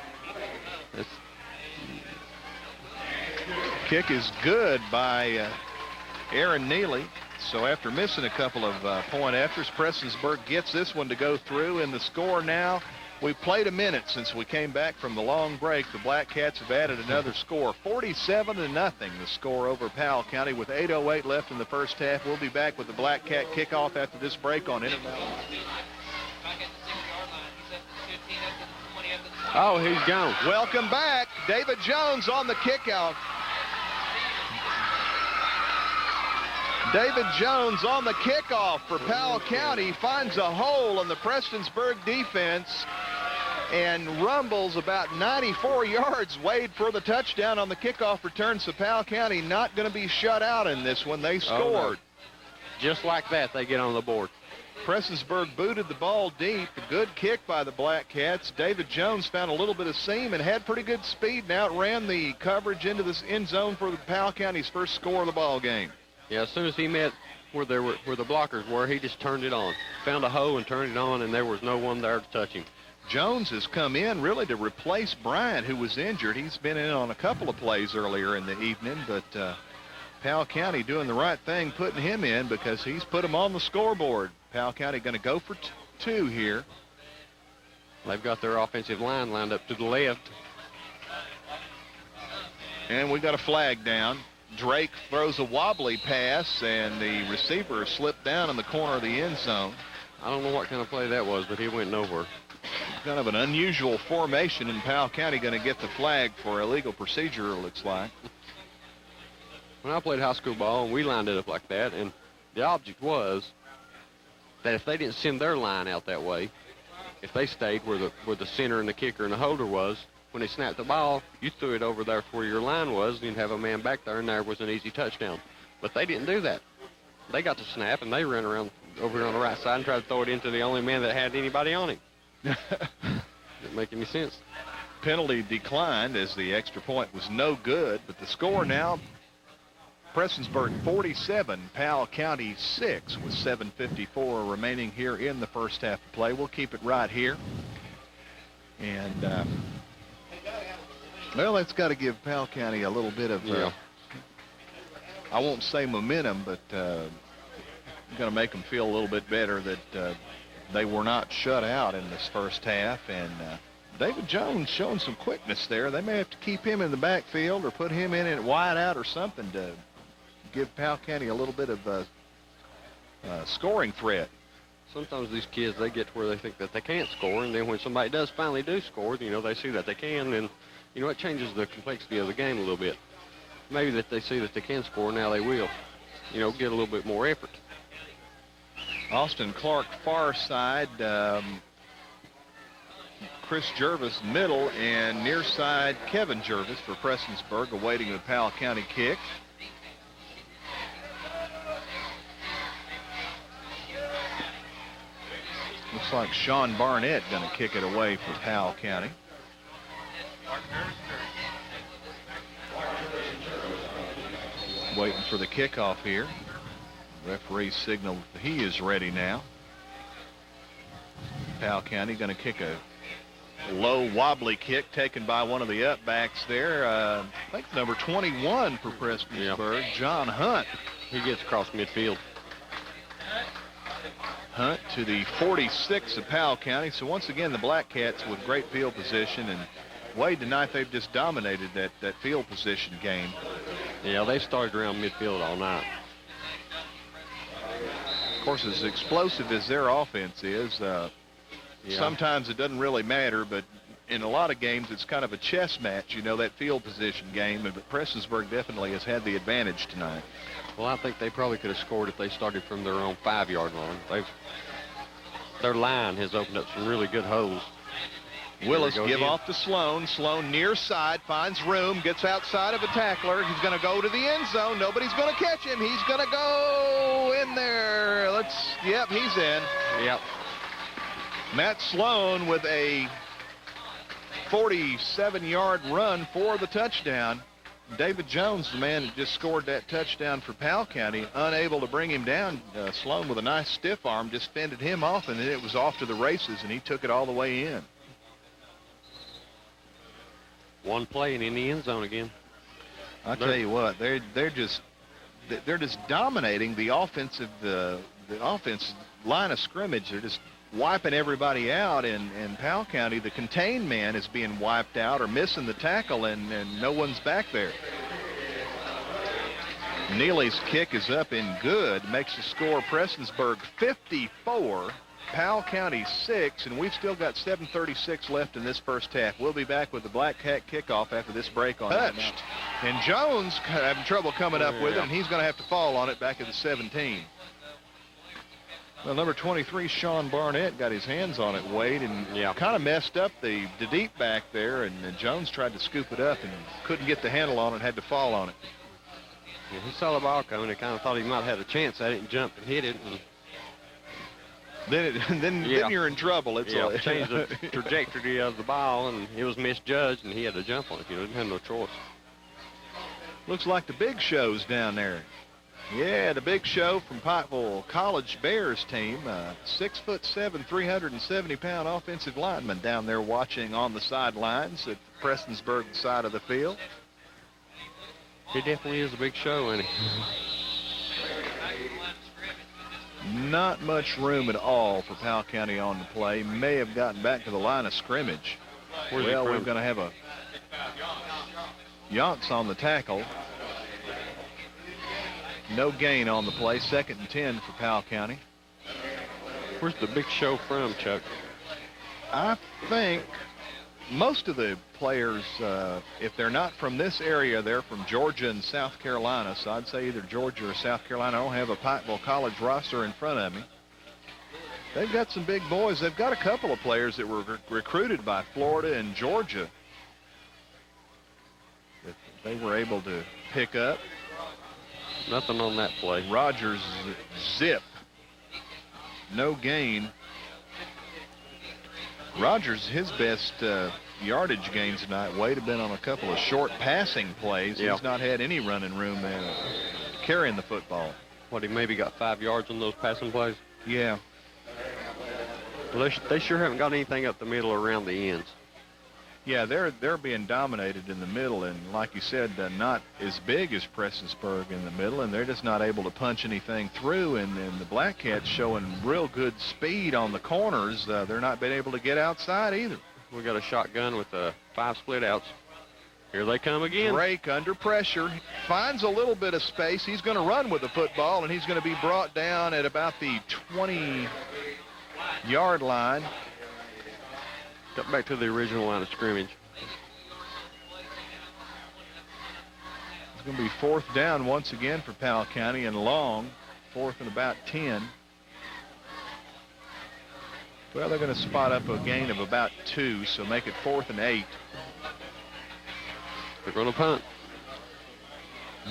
Kick is good by Aaron Neely. So after missing a couple of point efforts, Prestonsburg gets this one to go through. And the score now, we've played a minute since we came back from the long break. The Black Cats have added another score, 47-0, the score over Powell County with 8:08 left in the first half. We'll be back with the Black Cat kickoff after this break on Intermountain. Oh, he's gone. Welcome back. David Jones on the kickoff. David Jones on the kickoff for Powell County finds a hole in the Prestonsburg defense and rumbles about 94 yards. Wade for the touchdown on the kickoff return. So Powell County not going to be shut out in this one. They scored. Oh, no. Just like that, they get on the board. Prestonsburg booted the ball deep. A good kick by the Black Cats. David Jones found a little bit of seam and had pretty good speed and outran the coverage into this end zone for the Powell County's first score of the ball game. Yeah, as soon as he met where the blockers were, he just turned it on. Found a hole and turned it on, and there was no one there to touch him. Jones has come in really to replace Bryant, who was injured. He's been in on a couple of plays earlier in the evening, but Powell County doing the right thing, putting him in because he's put him on the scoreboard. Powell County going to go for two here. They've got their offensive line lined up to the left. And we got a flag down. Drake throws a wobbly pass, and the receiver slipped down in the corner of the end zone. I don't know what kind of play that was, but he went nowhere. Kind of an unusual formation, and Powell County going to get the flag for illegal procedure, it looks like. When I played high school ball, we lined it up like that, and the object was that if they didn't send their line out that way, if they stayed where the center and the kicker and the holder was, when they snapped the ball, you threw it over there where your line was, and you'd have a man back there, and there was an easy touchdown. But they didn't do that. They got to snap, and they ran around over here on the right side and tried to throw it into the only man that had anybody on him. Didn't make any sense. Penalty declined as the extra point was no good, but the score now, Prestonsburg 47, Powell County 6 with 7:54 remaining here in the first half of play. We'll keep it right here. And, well, that's got to give Powell County a little bit of, I won't say momentum, but going to make them feel a little bit better that they were not shut out in this first half. And David Jones showing some quickness there. They may have to keep him in the backfield or put him in at wide out or something to give Powell County a little bit of scoring threat. Sometimes these kids, they get to where they think that they can't score, and then when somebody does finally score, they see that they can, and it changes the complexity of the game a little bit. Maybe that they see that they can score, now they will, get a little bit more effort. Austin Clark far side, Chris Jervis middle, and near side Kevin Jervis for Prestonsburg awaiting the Powell County kick. Looks like Sean Barnett going to kick it away for Powell County. Waiting for the kickoff here. Referee signaled he is ready now. Powell County going to kick a low wobbly kick taken by one of the upbacks there. I think number 21 for Prestonsburg, John Hunt. He gets across midfield. Hunt to the 46 of Powell County. So once again, the Black Cats with great field position, and Wade tonight they've just dominated that field position game. Yeah, they started around midfield all night. Of course, as explosive as their offense is, sometimes it doesn't really matter, but in a lot of games it's kind of a chess match, that field position game, but Prestonsburg definitely has had the advantage tonight. Well, I think they probably could have scored if they started from their own 5-yard line. Their line has opened up some really good holes. Willis give off to Sloan. Sloan near side, finds room, gets outside of a tackler. He's going to go to the end zone. Nobody's going to catch him. He's going to go in there. Yep, he's in. Yep. Matt Sloan with a 47-yard run for the touchdown. David Jones, the man that just scored that touchdown for Powell County, unable to bring him down. Sloan with a nice stiff arm just fended him off, and then it was off to the races, and he took it all the way in. One play and in the end zone again. I'll tell you what, they're just dominating the offensive line of scrimmage. They're just wiping everybody out, and Powell County, the contained man is being wiped out or missing the tackle, and no one's back there. Neely's kick is up and good, makes the score Prestonsburg 54, Powell County 6, and we've still got 7:36 left in this first half. We'll be back with the Black Cat kickoff after this break on touched. And Jones having trouble coming up with it, and he's going to have to fall on it back at the 17. Well, number 23, Sean Barnett, got his hands on it, Wade, and kind of messed up the deep back there, and Jones tried to scoop it up and couldn't get the handle on it, had to fall on it. Yeah, he saw the ball coming and kind of thought he might have had a chance at it and jumped and hit it. And then you're in trouble. It's changed the trajectory of the ball, and it was misjudged, and he had to jump on it. He didn't have no choice. Looks like the big show's down there. Yeah, the big show from Pikeville College Bears team. 6'7", 370-pound offensive lineman down there watching on the sidelines at the Prestonsburg side of the field. He definitely is a big show, isn't he? Not much room at all for Powell County on the play. May have gotten back to the line of scrimmage. We're going to have a Yonks on the tackle. No gain on the play. 2nd and 10 for Powell County. Where's the big show from, Chuck? I think most of the players, if they're not from this area, they're from Georgia and South Carolina. So I'd say either Georgia or South Carolina. I don't have a Pikeville College roster in front of me. They've got some big boys. They've got a couple of players that were recruited by Florida and Georgia that they were able to pick up. Nothing on that play. Rogers zip. No gain. Rogers, his best yardage gains tonight, Wade, have been on a couple of short passing plays. He's not had any running room carrying the football. What, he maybe got 5 yards on those passing plays? Yeah. Well, they sure haven't got anything up the middle or around the ends. Yeah, they're being dominated in the middle, and like you said, not as big as Prestonsburg in the middle, and they're just not able to punch anything through, and the Black Cats showing real good speed on the corners. They're not been able to get outside either. We got a shotgun with 5 split outs. Here they come again. Drake under pressure, finds a little bit of space. He's going to run with the football, and he's going to be brought down at about the 20-yard line. Got back to the original line of scrimmage. It's going to be 4th down once again for Powell County and long. 4th and about 10. Well, they're going to spot up a gain of about 2, so make it 4th and 8. They're going to punt.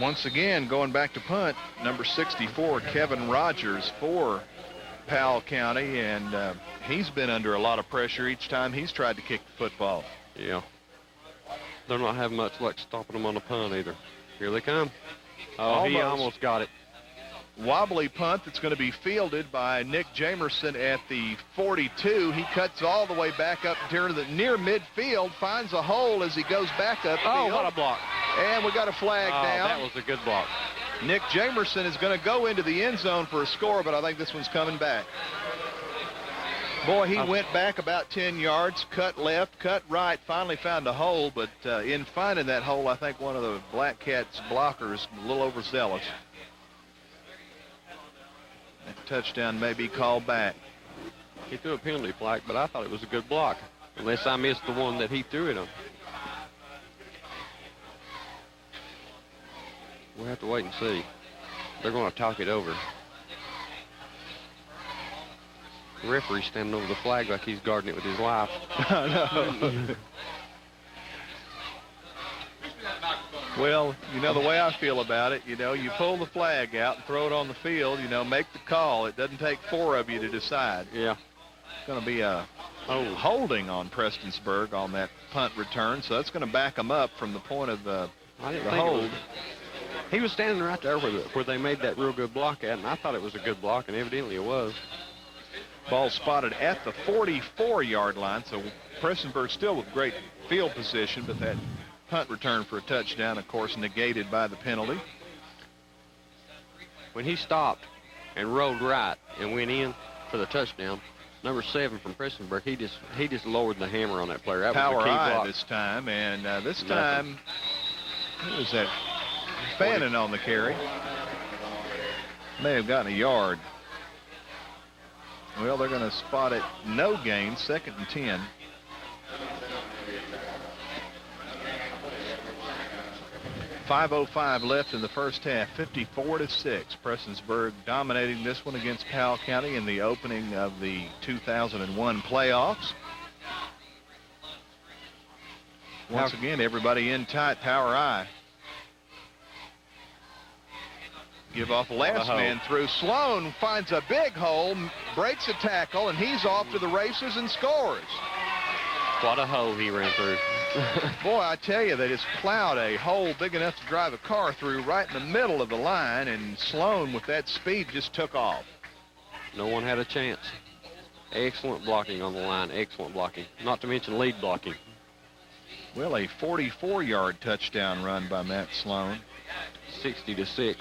Once again, going back to punt, number 64, Kevin Rogers for Powell County, and he's been under a lot of pressure each time he's tried to kick the football. Yeah. They're not having much luck stopping them on the punt either. Here they come. Oh, he almost got it. Wobbly punt that's going to be fielded by Nick Jamerson at the 42. He cuts all the way back up to the near midfield, finds a hole as he goes back up. Oh, what a block. And we got a flag down. That was a good block. Nick Jamerson is going to go into the end zone for a score, but I think this one's coming back. Boy, he went back about 10 yards, cut left, cut right, finally found a hole, but in finding that hole, I think one of the Black Cats blockers a little overzealous. That touchdown may be called back. He threw a penalty flag, but I thought it was a good block, unless I missed the one that he threw it on. We'll have to wait and see. They're going to talk it over. The referee's standing over the flag like he's guarding it with his life. No. Well, you know, the way I feel about it, you know, you pull the flag out and throw it on the field, you know, make the call. It doesn't take 4 of you to decide. Yeah. It's going to be a holding on Prestonsburg on that punt return, so that's going to back them up from the point of the I didn't the think hold. He was standing right there where they made that real good block at, and I thought it was a good block, and evidently it was. Ball spotted at the 44-yard line, so Prestonsburg still with great field position, but that punt return for a touchdown, of course, negated by the penalty. When he stopped and rolled right and went in for the touchdown, number 7 from Prestonsburg, he just lowered the hammer on that player. That Power was the key eye block. this time, and this time, who was that? Fannin on the carry. May have gotten a yard. Well, they're going to spot it. No gain, 2nd and 10. .505 left in the first half, 54-6. Prestonsburg dominating this one against Powell County in the opening of the 2001 playoffs. Once again, everybody in tight, power eye. Give off last man through. Sloan finds a big hole, breaks a tackle, and he's off to the races and scores. What a hole he ran through. Boy, I tell you, they just plowed a hole big enough to drive a car through right in the middle of the line, and Sloan, with that speed, just took off. No one had a chance. Excellent blocking on the line. Excellent blocking. Not to mention lead blocking. Well, a 44-yard touchdown run by Matt Sloan. 60-6.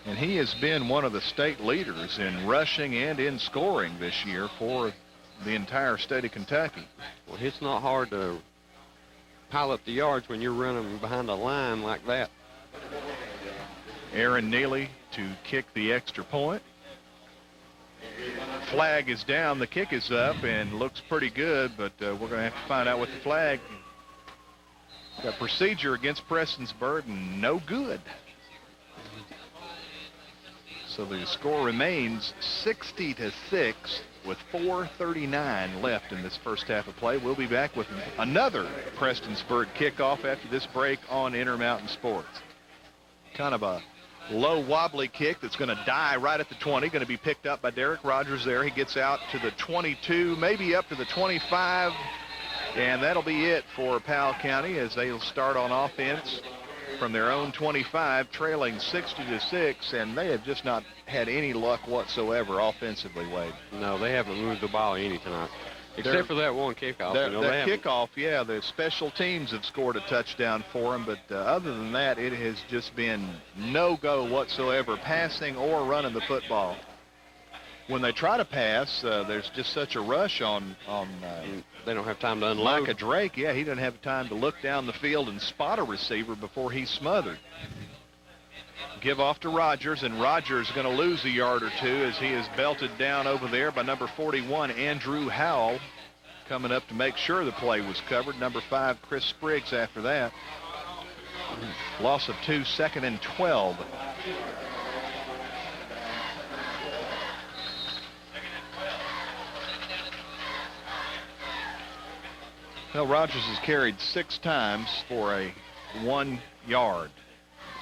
And he has been one of the state leaders in rushing and in scoring this year for the entire state of Kentucky. Well, it's not hard to pile up the yards when you're running behind a line like that. Aaron Neely to kick the extra point. Flag is down, the kick is up, and looks pretty good, but we're going to have to find out what the flag. Got procedure against Prestonsburg, no good. So the score remains 60-6 with 4:39 left in this first half of play. We'll be back with another Prestonsburg kickoff after this break on Intermountain Sports. Kind of a low wobbly kick that's going to die right at the 20. Going to be picked up by Derek Rogers there. He gets out to the 22, maybe up to the 25. And that'll be it for Powell County as they'll start on offense from their own 25, trailing 60-6, and they have just not had any luck whatsoever offensively, Wade. No, they haven't moved the ball any tonight, except for that one kickoff. That kickoff, yeah, the special teams have scored a touchdown for them, but other than that, it has just been no-go whatsoever, passing or running the football. When they try to pass, there's just such a rush on they don't have time to unload. Micah Drake, yeah, he doesn't have time to look down the field and spot a receiver before he's smothered. Give off to Rogers, and Rogers going to lose a yard or two as he is belted down over there by number 41, Andrew Howell, coming up to make sure the play was covered. Number 5, Chris Spriggs after that. Loss of 2, 2nd and 12. Well, Rogers has carried 6 times for a 1 yard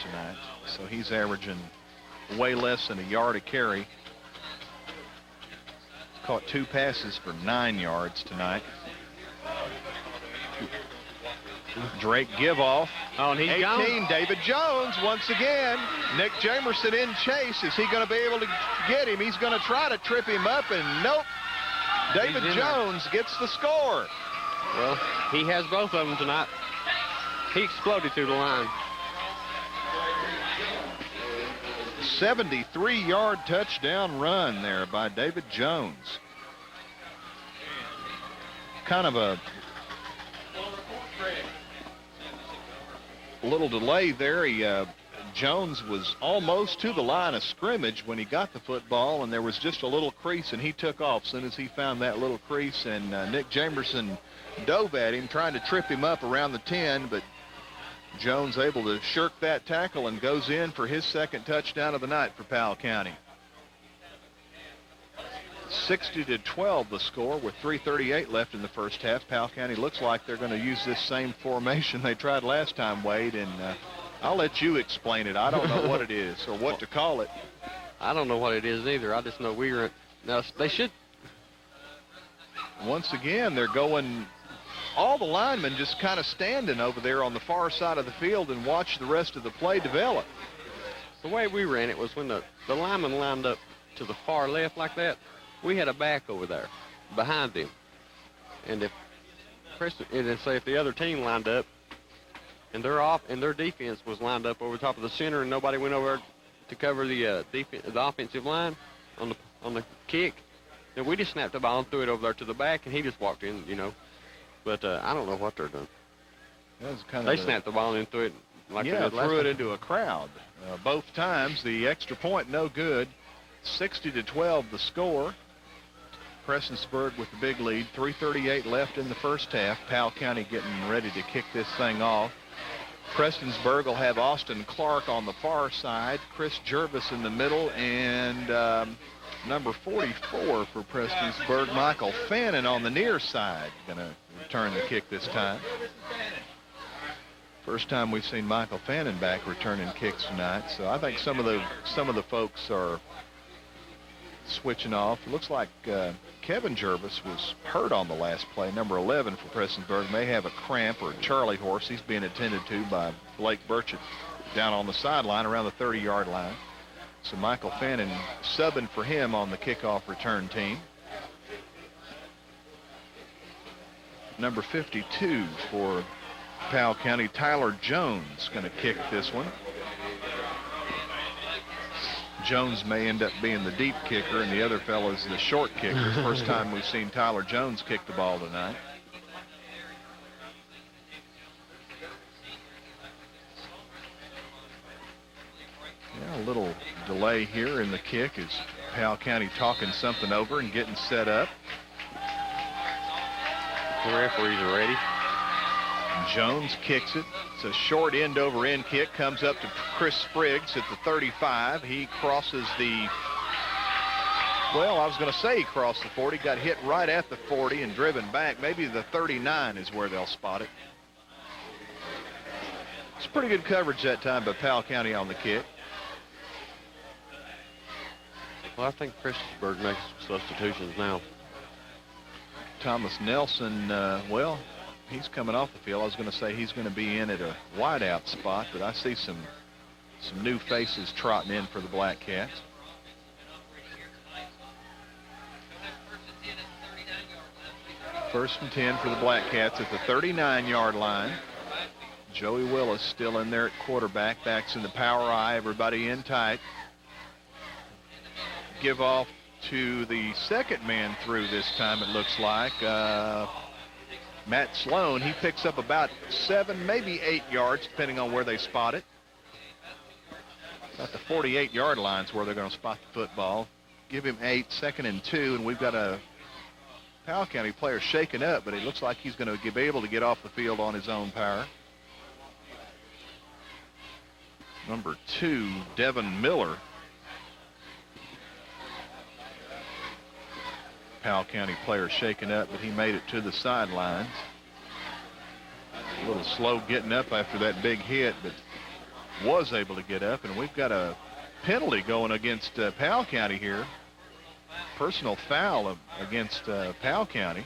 tonight, so he's averaging way less than a yard a carry. Caught 2 passes for 9 yards tonight. Drake give off. Oh, and he's 18, gone. David Jones once again. Nick Jamerson in chase. Is he going to be able to get him? He's going to try to trip him up, and nope. David Jones gets the score. Well, he has both of them tonight. He exploded through the line. 73-yard touchdown run there by David Jones. Kind of a little delay there. Jones was almost to the line of scrimmage when he got the football, and there was just a little crease, and he took off as soon as he found that little crease, and Nick Jamerson dove at him, trying to trip him up around the 10, but Jones able to shirk that tackle and goes in for his 2nd touchdown of the night for Powell County. 60-12 the score with 3:38 left in the first half. Powell County looks like they're going to use this same formation they tried last time, Wade, and I'll let you explain it. I don't know what it is or what to call it. I don't know what it is either. I just know now they should. Once again, they're going all the linemen just kind of standing over there on the far side of the field and watch the rest of the play develop. The way we ran it was when the lineman lined up to the far left like that, we had a back over there behind them. And if the other team lined up and their defense was lined up over top of the center and nobody went over to cover the offensive line on the kick, then we just snapped the ball and threw it over there to the back, and he just walked in, you know. But I don't know what they're doing. They snapped the ball and threw it like they did last threw it time. into a crowd. Both times, the extra point no good. 60-12 the score. Prestonsburg with the big lead. 3:38 left in the first half. Powell County getting ready to kick this thing off. Prestonsburg will have Austin Clark on the far side, Chris Jervis in the middle, and number 44 for Prestonsburg, Michael Fannin on the near side, going to return the kick this time. First time we've seen Michael Fannin back returning kicks tonight, so I think some of the folks are switching off. It looks like Kevin Jervis was hurt on the last play. Number 11 for Prestonsburg may have a cramp or a Charlie horse. He's being attended to by Blake Burchett down on the sideline around the 30-yard line. So Michael Fannin subbing for him on the kickoff return team. Number 52 for Powell County, Tyler Jones, going to kick this one. Jones may end up being the deep kicker, and the other fellow's the short kicker. First time we've seen Tyler Jones kick the ball tonight. Yeah, a little delay here in the kick as Powell County talking something over and getting set up. The referees are ready. Jones kicks it. It's a short end-over-end kick. Comes up to Chris Spriggs at the 35. He crosses the, well, I was going to say he crossed the 40. Got hit right at the 40 and driven back. Maybe the 39 is where they'll spot it. It's pretty good coverage that time by Powell County on the kick. Well, I think Prestonsburg makes substitutions now. Thomas Nelson, well, he's coming off the field. I was going to say he's going to be in at a wideout spot, but I see some new faces trotting in for the Black Cats. First and 10 for the Black Cats at the 39-yard line. Joey Willis still in there at quarterback. Backs in the power eye. Everybody in tight. Give off to the second man through this time, it looks like. Matt Sloan, he picks up about 7, maybe 8 yards, depending on where they spot it. About the 48-yard line's where they're going to spot the football. Give him 8, 2nd and 2, and we've got a Powell County player shaken up, but it looks like he's going to be able to get off the field on his own power. Number 2, Devin Miller. Powell County player shaken up, but he made it to the sidelines. A little slow getting up after that big hit, but was able to get up, and we've got a penalty going against Powell County here. Personal foul against Powell County.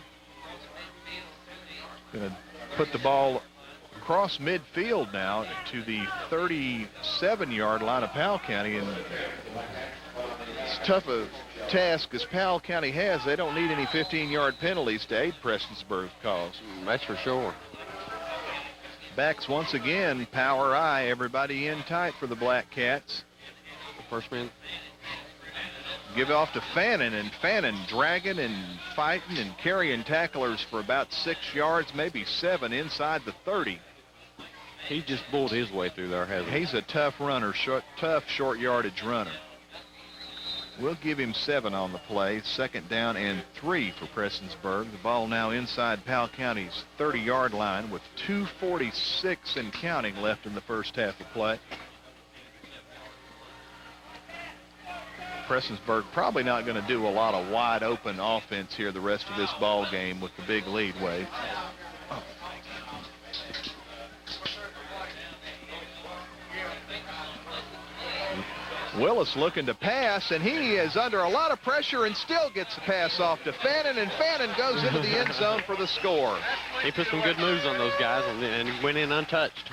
Going to put the ball across midfield now to the 37-yard line of Powell County, and it's tough a task as Powell County has. They don't need any 15-yard penalties to aid Prestonsburg's cause. That's for sure. Backs once again, power eye, everybody in tight for the Black Cats. First man. Give off to Fannin, and Fannin dragging and fighting and carrying tacklers for about 6 yards, maybe 7 inside the 30. He just bulled his way through there, hasn't he? He's a tough runner, tough short yardage runner. We'll give him 7 on the play. 2nd down and 3 for Prestonsburg. The ball now inside Powell County's 30-yard line with 2:46 and counting left in the first half of play. Prestonsburg probably not going to do a lot of wide open offense here the rest of this ball game with the big lead, Wade. Willis looking to pass, and he is under a lot of pressure and still gets the pass off to Fannin, and Fannin goes into the end zone for the score. He put some good moves on those guys and went in untouched.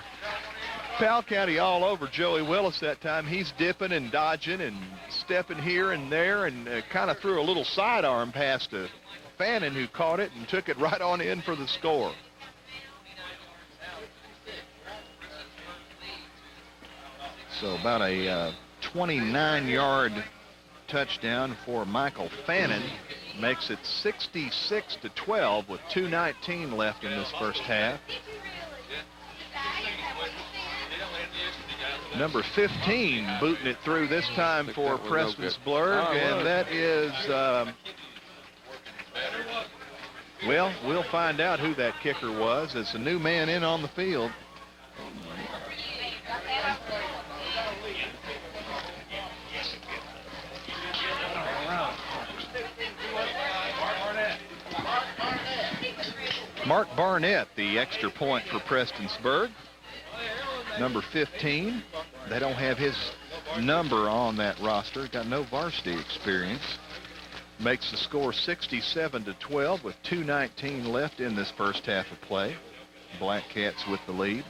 Powell County all over Joey Willis that time. He's dipping and dodging and stepping here and there, and kind of threw a little sidearm pass to Fannin, who caught it and took it right on in for the score. So about a 29-yard touchdown for Michael Fannin. Makes it 66-12 with 2:19 left in this first half. Number 15 booting it through this time for Prestonsburg, and that is, well, we'll find out who that kicker was. It's a new man in on the field. Mark Barnett, the extra point for Prestonsburg. Number 15. They don't have his number on that roster. Got no varsity experience. Makes the score 67-12 with 2:19 left in this first half of play. Black Cats with the lead.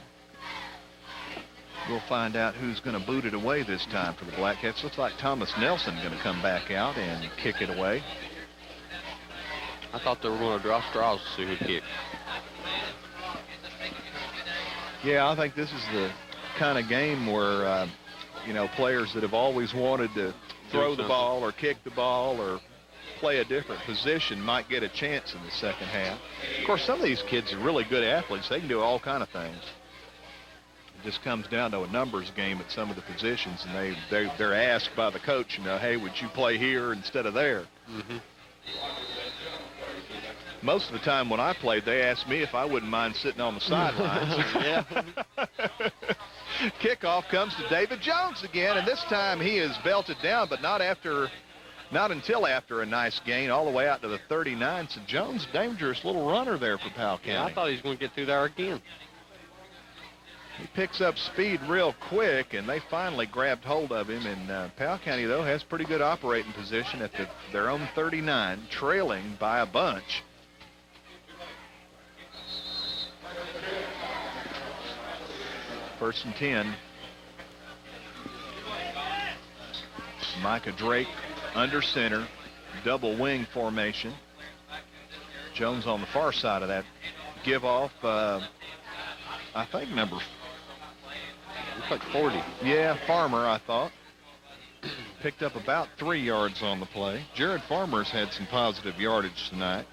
We'll find out who's going to boot it away this time for the Black Cats. Looks like Thomas Nelson going to come back out and kick it away. I thought they were going to draw straws to see who kicked. Yeah, I think this is the kind of game where, you know, players that have always wanted to throw the ball or kick the ball or play a different position might get a chance in the second half. Of course, some of these kids are really good athletes. They can do all kind of things. It just comes down to a numbers game at some of the positions, and they're asked by the coach, you know, hey, would you play here instead of there? Mm-hmm. Most of the time when I played, they asked me if I wouldn't mind sitting on the sidelines. Yeah. Kickoff comes to David Jones again, and this time he is belted down, but not until after a nice gain all the way out to the 39. So Jones, dangerous little runner there for Powell County. Yeah, I thought he was going to get through there again. He picks up speed real quick, and they finally grabbed hold of him. And Powell County, though, has pretty good operating position at their own 39, trailing by a bunch. First and 10. Micah Drake under center, double wing formation. Jones on the far side of that give off, I think number, looks like 40. Yeah, Farmer, I thought. Picked up about 3 yards on the play. Jared Farmer's had some positive yardage tonight.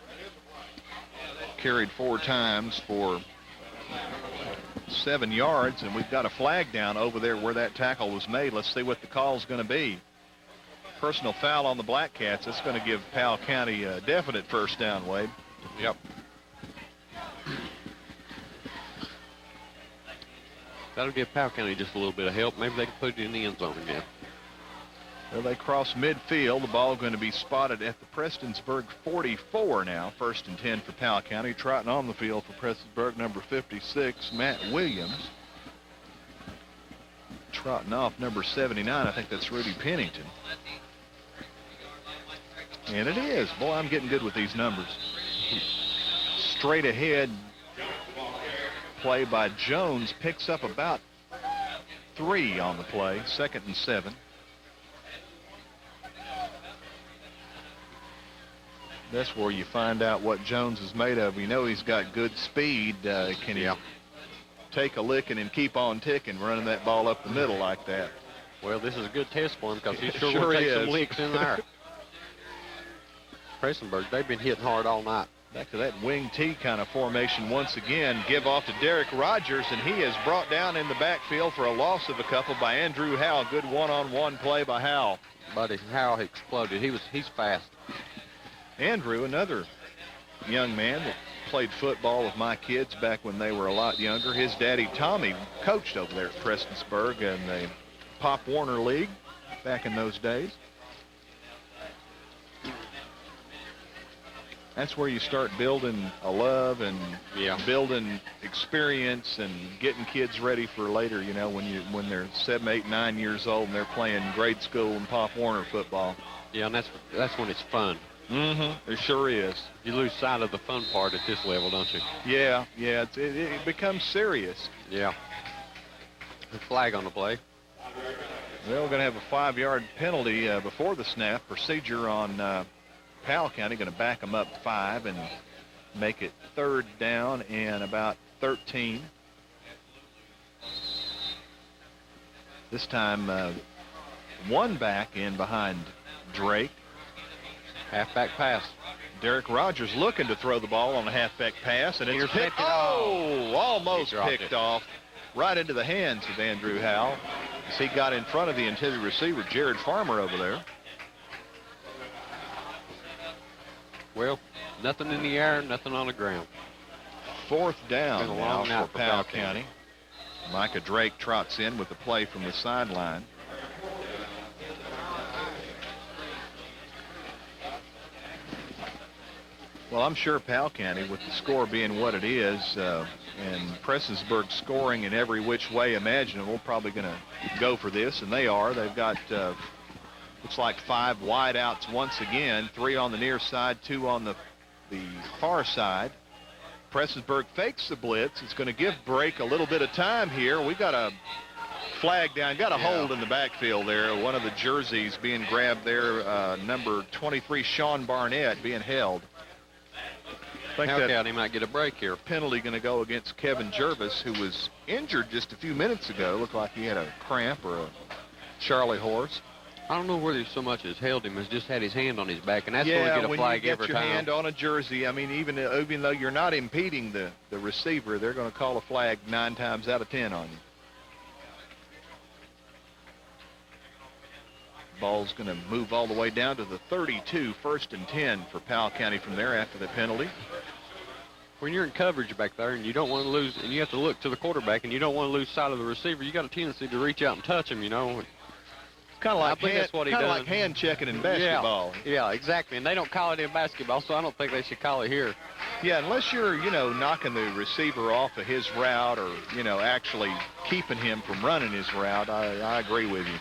Carried 4 times for 7 yards, and we've got a flag down over there where that tackle was made. Let's see what the call's going to be. Personal foul on the Black Cats. That's going to give Powell County a definite first down, Wade. Yep. That'll give Powell County just a little bit of help. Maybe they can put it in the end zone again. Well, they cross midfield. The ball going to be spotted at the Prestonsburg 44 now. First and 10 for Powell County. Trotting on the field for Prestonsburg, number 56, Matt Williams. Trotting off number 79. I think that's Rudy Pennington. And it is. Boy, I'm getting good with these numbers. Straight ahead play by Jones. Picks up about 3 on the play. Second and 7. That's where you find out what Jones is made of. You know he's got good speed. Can he take a licking and keep on ticking, running that ball up the middle like that? Well, this is a good test for him because he's sure, Sure going to take is. some licks in there. Prestonsburg, they've been hitting hard all night. Back to that wing T kind of formation once again. Give off to Derek Rogers, and he is brought down in the backfield for a loss of a couple by Andrew Howell. Good one-on-one play by Howell. Buddy, Howell exploded. He's fast. Andrew, another young man that played football with my kids back when they were a lot younger. His daddy, Tommy, coached over there at Prestonsburg in the Pop Warner League back in those days. That's where you start building a love and Yeah. building experience and getting kids ready for later, when they're 7, 8, 9 years old and they're playing grade school and Pop Warner football. Yeah, and that's when it's fun. Mm-hmm. It sure is. You lose sight of the fun part at this level, don't you? Yeah, it becomes serious. Yeah. A flag on the play. Well, we're going to have a 5-yard penalty before the snap. Procedure on Powell County, going to back them up 5 and make it 3rd down and about 13. This time, one back in behind Drake. Halfback pass. Derek Rogers looking to throw the ball on a halfback pass, and it's picked. Almost picked off right into the hands of Andrew Howell as he got in front of the intended receiver, Jared Farmer, over there. Well, nothing in the air, nothing on the ground. 4th down Been a now long night for Powell County. Micah Drake trots in with the play from the sideline. Well, I'm sure Powell County, with the score being what it is, and Prestonsburg scoring in every which way imaginable, probably going to go for this, and they are. They've got, looks like 5 wideouts once again, 3 on the near side, 2 on the far side. Prestonsburg fakes the blitz. It's going to give Drake a little bit of time here. We got a flag down, got a hold in the backfield there. One of the jerseys being grabbed there, number 23, Sean Barnett, being held. I think Powell that County might get a break here. penalty going to go against Kevin Jervis, who was injured just a few minutes ago. Looked like he had a cramp or a Charlie horse. I don't know whether he so much as held him as just had his hand on his back, and that's going to get a when flag you get every your time. hand on a jersey, I mean, even though you're not impeding the receiver, they're going to call a flag 9 times out of 10 on you. Ball's going to move all the way down to the 32, 1st and 10 for Powell County from there after the penalty. When you're in coverage back there and you don't want to lose, and you have to look to the quarterback and you don't want to lose sight of the receiver, you got a tendency to reach out and touch him, Kind of like, that's what he does. like hand checking in basketball. Yeah, exactly. And they don't call it in basketball, so I don't think they should call it here. Yeah, unless you're, knocking the receiver off of his route or, actually keeping him from running his route, I agree with you.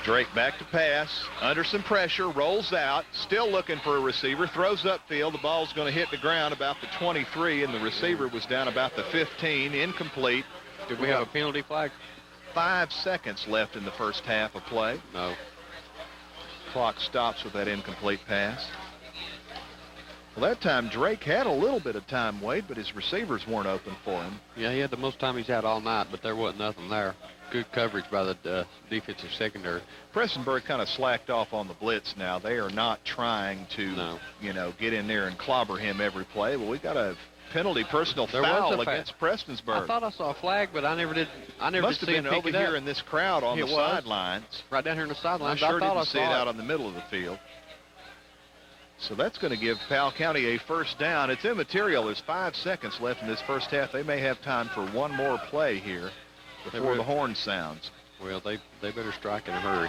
Drake back to pass, under some pressure, rolls out, still looking for a receiver, throws upfield. The ball's going to hit the ground about the 23, and the receiver was down about the 15, incomplete. Did we have a penalty flag? 5 seconds left in the first half of play. No. Clock stops with that incomplete pass. Well, that time Drake had a little bit of time, Wade, but his receivers weren't open for him. Yeah, he had the most time he's had all night, but there wasn't nothing there. Good coverage by the defensive secondary. Prestonsburg kind of slacked off on the blitz now. They are not trying to, get in there and clobber him every play. Well, we got a penalty personal foul against Prestonsburg. I thought I saw a flag, but I never did. Must have been over here in this crowd on the sidelines. Right down here in the sidelines. I sure didn't see it out on the middle of the field. So that's going to give Powell County a 1st down. It's immaterial. There's 5 seconds left in this first half. They may have time for one more play here before the horn sounds. Well, they better strike in a hurry.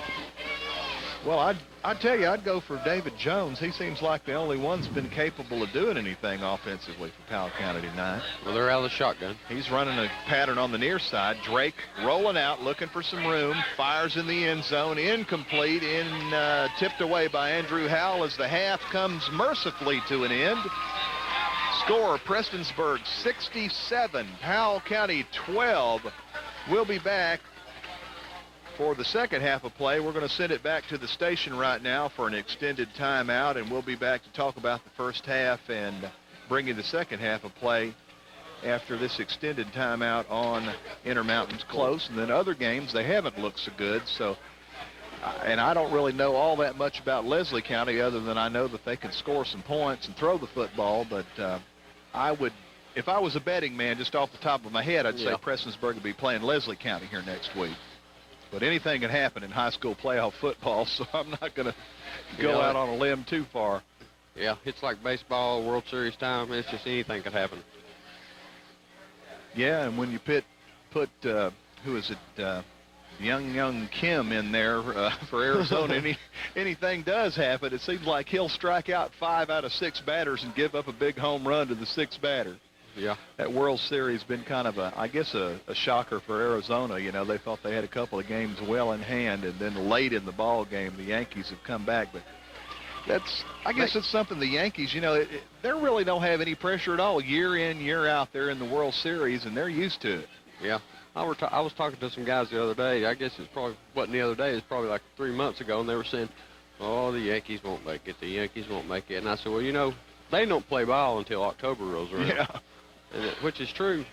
Well, I'd tell you, I'd go for David Jones. He seems like the only one's been capable of doing anything offensively for Powell County tonight. Well, they're out of the shotgun. He's running a pattern on the near side. Drake rolling out, looking for some room, fires in the end zone, incomplete, tipped away by Andrew Howell as the half comes mercifully to an end. Score, Prestonsburg 67, Powell County 12. We'll be back for the second half of play. We're going to send it back to the station right now for an extended timeout, and we'll be back to talk about the first half and bring you the second half of play after this extended timeout on Intermountain's close. And then other games, they haven't looked so good. So, and I don't really know all that much about Leslie County other than I know that they can score some points and throw the football. But I would, if I was a betting man just off the top of my head, I'd say Prestonsburg would be playing Leslie County here next week. But anything can happen in high school playoff football, so I'm not going to go out on a limb too far. Yeah, it's like baseball, World Series time. It's just anything could happen. Yeah, and when you put who is it, young Kim in there for Arizona. Anything does happen, it seems like he'll strike out 5 out of 6 batters and give up a big home run to the 6th batter. Yeah. That World Series been kind of a shocker for Arizona. You know, they thought they had a couple of games well in hand, and then late in the ball game, the Yankees have come back. But I guess it's something the Yankees, you know, they really don't have any pressure at all. Year in, year out, they're in the World Series, and they're used to it. Yeah. I was talking to some guys the other day. I guess wasn't the other day. It's probably like 3 months ago, and they were saying, oh, the Yankees won't make it. The Yankees won't make it. And I said, well, you know, they don't play ball until October rolls around. Yeah. Which is true.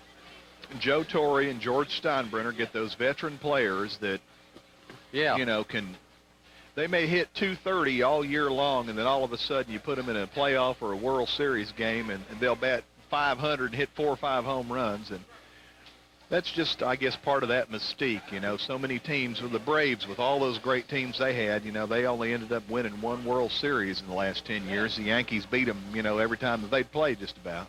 Joe Torre and George Steinbrenner get those veteran players that, you know, they may hit 230 all year long, and then all of a sudden you put them in a playoff or a World Series game, and they'll bat 500 and hit 4 or 5 home runs. And that's just, I guess, part of that mystique. You know, so many teams, with the Braves, with all those great teams they had, you know, they only ended up winning 1 World Series in the last 10 years. The Yankees beat them, you know, every time that they'd played just about.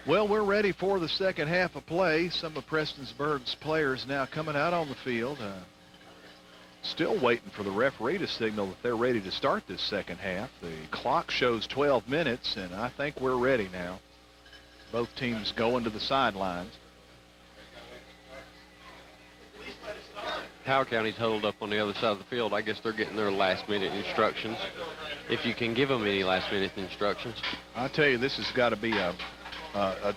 Well, we're ready for the second half of play. Some of Prestonsburg's players now coming out on the field. Still waiting for the referee to signal that they're ready to start this second half. The clock shows 12 minutes, and I think we're ready now. Both teams going to the sidelines. Powell County's huddled up on the other side of the field. I guess they're getting their last-minute instructions, if you can give them any last-minute instructions. I tell you, this has got to be a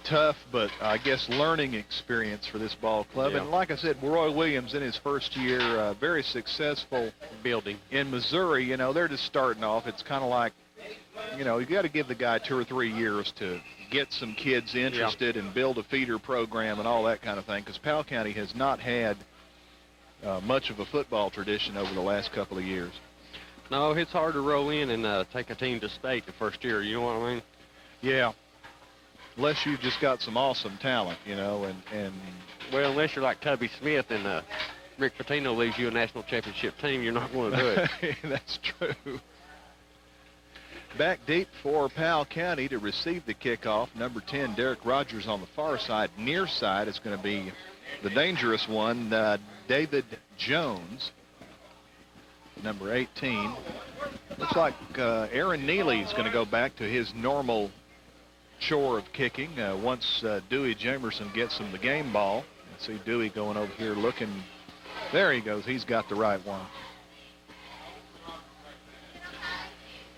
tough, but I guess learning experience for this ball club. Yeah. And like I said, Roy Williams in his first year, very successful building in Missouri. You know, they're just starting off. It's kind of like, you know, you got to give the guy 2 or 3 years to get some kids interested and build a feeder program and all that kind of thing, because Powell County has not had much of a football tradition over the last couple of years. No, it's hard to roll in and take a team to state the first year. You know what I mean? Yeah. Unless you've just got some awesome talent, you know, and well, unless you're like Tubby Smith and Rick Pitino leaves you a national championship team, you're not going to do it. That's true. Back deep for Powell County to receive the kickoff. Number 10, Derek Rogers on the far side. Near side is going to be the dangerous one, David Jones, number 18. Looks like Aaron Neely is going to go back to his normal chore of kicking once Dewey Jamerson gets him the game ball. You see Dewey going over here looking. There he goes. He's got the right one.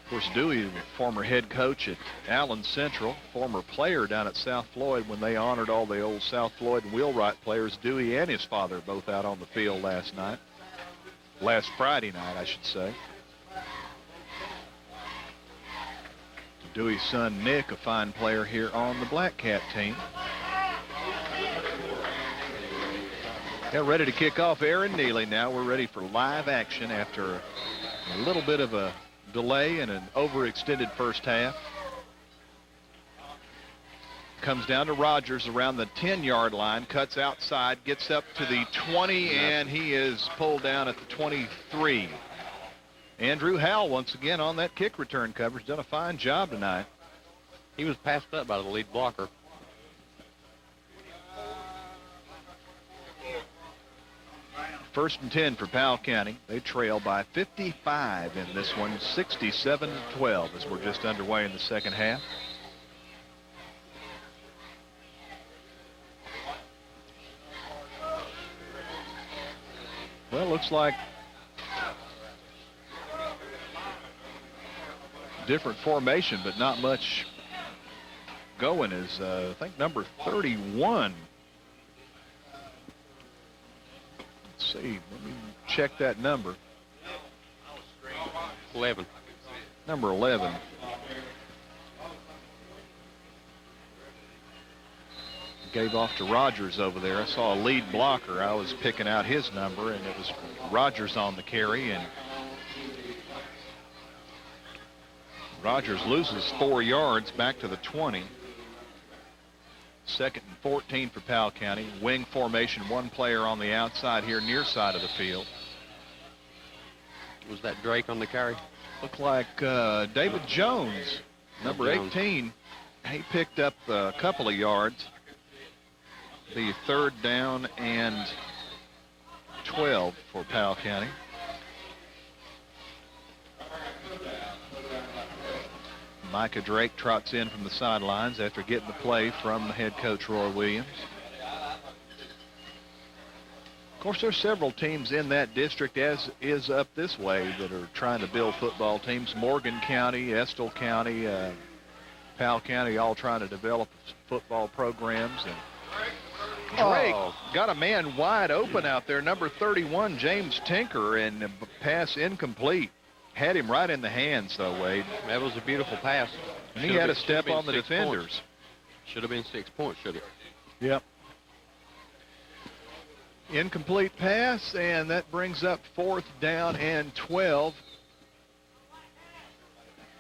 Of course, Dewey, former head coach at Allen Central, former player down at South Floyd when they honored all the old South Floyd and Wheelwright players. Dewey and his father both out on the field last Friday night, I should say. Dewey's son, Nick, a fine player here on the Black Cat team. They're ready to kick off. Aaron Neely now. We're ready for live action after a little bit of a delay and an overextended first half. Comes down to Rogers around the 10-yard line, cuts outside, gets up to the 20, and he is pulled down at the 23. Andrew Howell once again on that kick return coverage. Done a fine job tonight. He was passed up by the lead blocker. First and 10 for Powell County. They trail by 55 in this one, 67-12 as we're just underway in the second half. Well, looks like different formation, but not much going is, I think, number 31. Let's see. Let me check that number. 11. Number 11. Gave off to Rogers over there. I saw a lead blocker. I was picking out his number, and it was Rogers on the carry, and Rogers loses 4 yards back to the 20. Second and 14 for Powell County. Wing formation, 1 player on the outside here, near side of the field. Was that Drake on the carry? Looked like David Jones, number 18. He picked up a couple of yards. The 3rd down and 12 for Powell County. Micah Drake trots in from the sidelines after getting the play from the head coach, Roy Williams. Of course, there's several teams in that district, as is up this way, that are trying to build football teams. Morgan County, Estill County, Powell County, all trying to develop football programs. And Drake got a man wide open out there, number 31, James Tinker, and the pass incomplete. Had him right in the hands, though, Wade. That was a beautiful pass. And he had a step on the defenders. Should have been 6 points, should it? Yep. Incomplete pass, and that brings up 4th down and 12.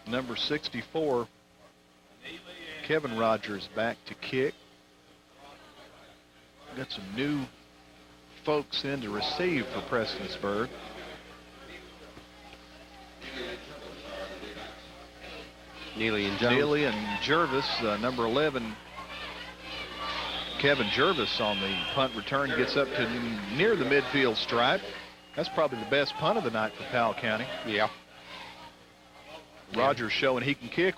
Number 64, Kevin Rogers, back to kick. Got some new folks in to receive for Prestonsburg. Neely and Jones. Neely and Jervis, number 11, Kevin Jervis on the punt return, gets up to near the midfield stripe. That's probably the best punt of the night for Powell County. Yeah. Rogers showing he can kick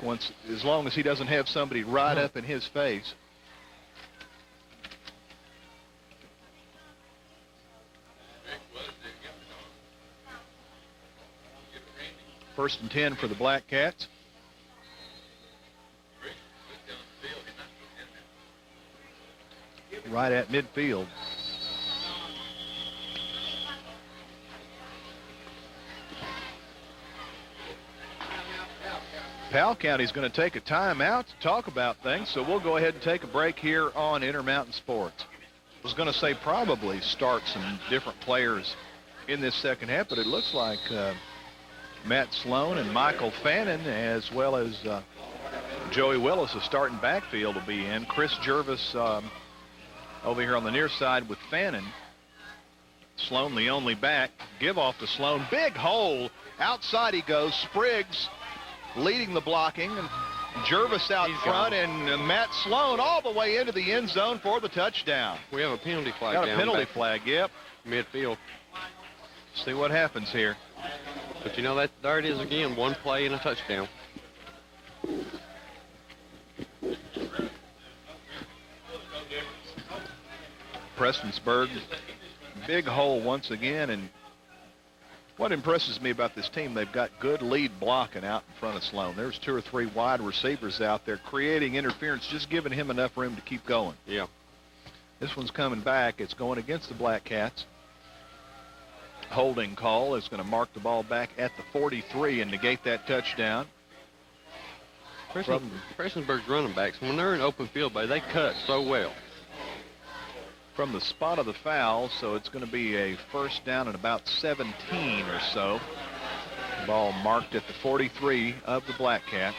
as long as he doesn't have somebody right up in his face. First and 10 for the Black Cats. Right at midfield. Powell County is going to take a timeout to talk about things, so we'll go ahead and take a break here on Intermountain Sports. I was going to say probably start some different players in this second half, but it looks like Matt Sloan and Michael Fannin, as well as Joey Willis, the starting backfield, will be in. Chris Jervis over here on the near side with Fannin. Sloan the only back. Give off to Sloan. Big hole. Outside he goes. Spriggs leading the blocking. And Jervis out front. And Matt Sloan all the way into the end zone for the touchdown. We have a penalty flag. Got a penalty flag, yep. Midfield. See what happens here. But you know, that there it is again. One play and a touchdown. Prestonsburg, big hole once again, and what impresses me about this team, they've got good lead blocking out in front of Sloan. There's 2 or 3 wide receivers out there creating interference, just giving him enough room to keep going. Yeah. This one's coming back. It's going against the Black Cats. Holding call is going to mark the ball back at the 43 and negate that touchdown. Prestonsburg's running backs, when they're in open field, they cut so well. From the spot of the foul, so it's going to be a first down at about 17 or so. Ball marked at the 43 of the Black Cats.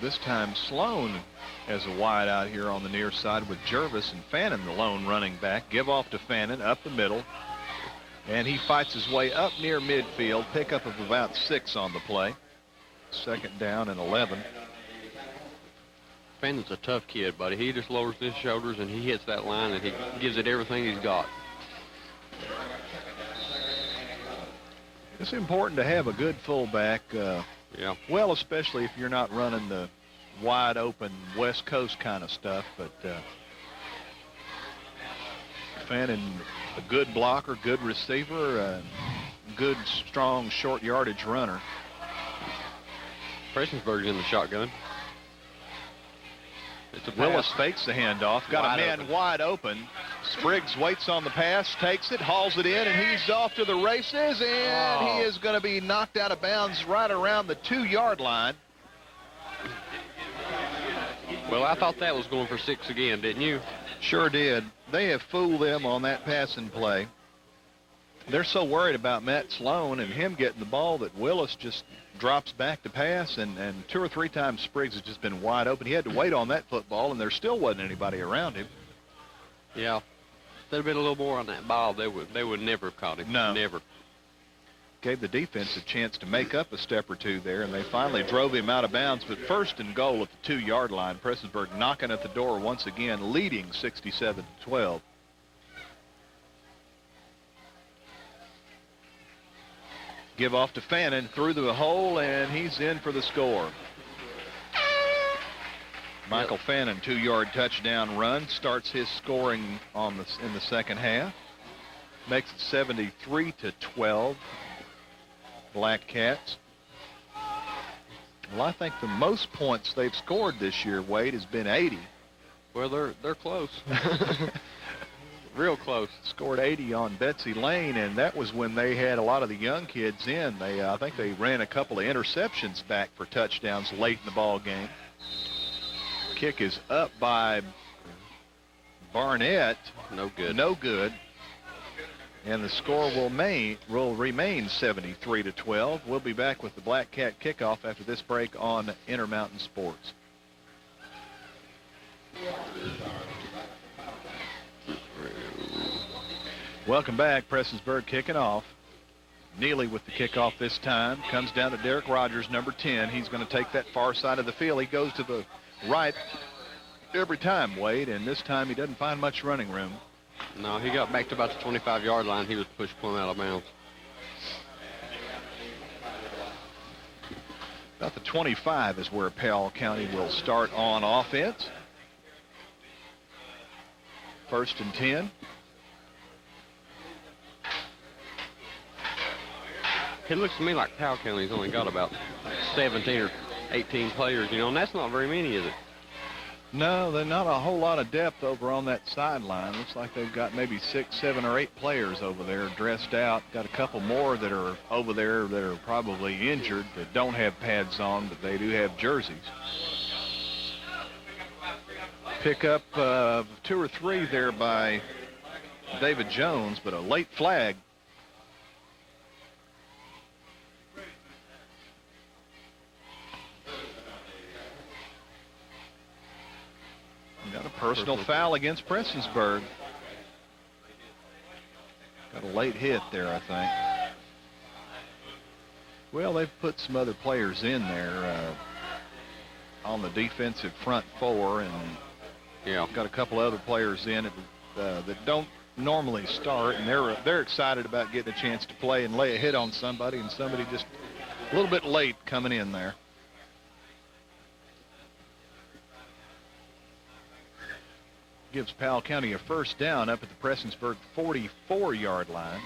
This time Sloan has a wide out here on the near side with Jervis and Fannin, the lone running back. Give off to Fannin up the middle. And he fights his way up near midfield. Pickup of about 6 on the play. Second down and 11. Fannin's a tough kid, buddy. He just lowers his shoulders and he hits that line and he gives it everything he's got. It's important to have a good fullback. Yeah. Well, especially if you're not running the wide open West Coast kind of stuff. But Fannin, a good blocker, good receiver, good, strong, short yardage runner. Prestonsburg's in the shotgun. Willis fakes the handoff. Got a man wide open. Spriggs waits on the pass, takes it, hauls it in, and he's off to the races, and he is going to be knocked out of bounds right around the 2-yard line. Well, I thought that was going for 6 again, didn't you? Sure did. They have fooled them on that passing play. They're so worried about Matt Sloan and him getting the ball that Willis just drops back to pass, and 2 or 3 times Spriggs has just been wide open. He had to wait on that football, and there still wasn't anybody around him. Yeah. If there'd been a little more on that ball, they would never have caught him. No. Never. gave the defense a chance to make up a step or two there, and they finally drove him out of bounds. But first and goal at the 2-yard line. Prestonsburg knocking at the door once again, leading 67-12. Give off to Fannin through the hole, and he's in for the score. Michael Fannin, 2-yard touchdown run, starts his scoring in the second half. Makes it 73-12. Black Cats. Well, I think the most points they've scored this year, Wade, has been 80. Well, they're close. Real close. Scored 80 on Betsy Lane, and that was when they had a lot of the young kids in. I think they ran a couple of interceptions back for touchdowns late in the ball game. Kick is up by Barnett. No good. No good. And the score will remain 73-12. We'll be back with the Black Cat kickoff after this break on Intermountain Sports. Welcome back. Prestonsburg kicking off. Neely with the kickoff this time. Comes down to Derek Rogers, number 10. He's going to take that far side of the field. He goes to the right every time, Wade, and this time he doesn't find much running room. No, he got back to about the 25-yard line. He was pushed plumb out of bounds. About the 25 is where Powell County will start on offense. 1st and 10. It looks to me like Powell County's only got about 17 or 18 players, and that's not very many, is it? No, there's not a whole lot of depth over on that sideline. Looks like they've got maybe 6, 7, or 8 players over there dressed out. Got a couple more that are over there that are probably injured, that don't have pads on, but they do have jerseys. Pick up 2 or 3 there by David Jones, but a late flag. Got a personal foul against Prestonsburg. Got a late hit there, I think. Well, they've put some other players in there on the defensive front 4, and got a couple other players in that don't normally start, and they're excited about getting a chance to play and lay a hit on somebody, and somebody just a little bit late coming in there. Gives Powell County a first down up at the Prestonsburg 44-yard line.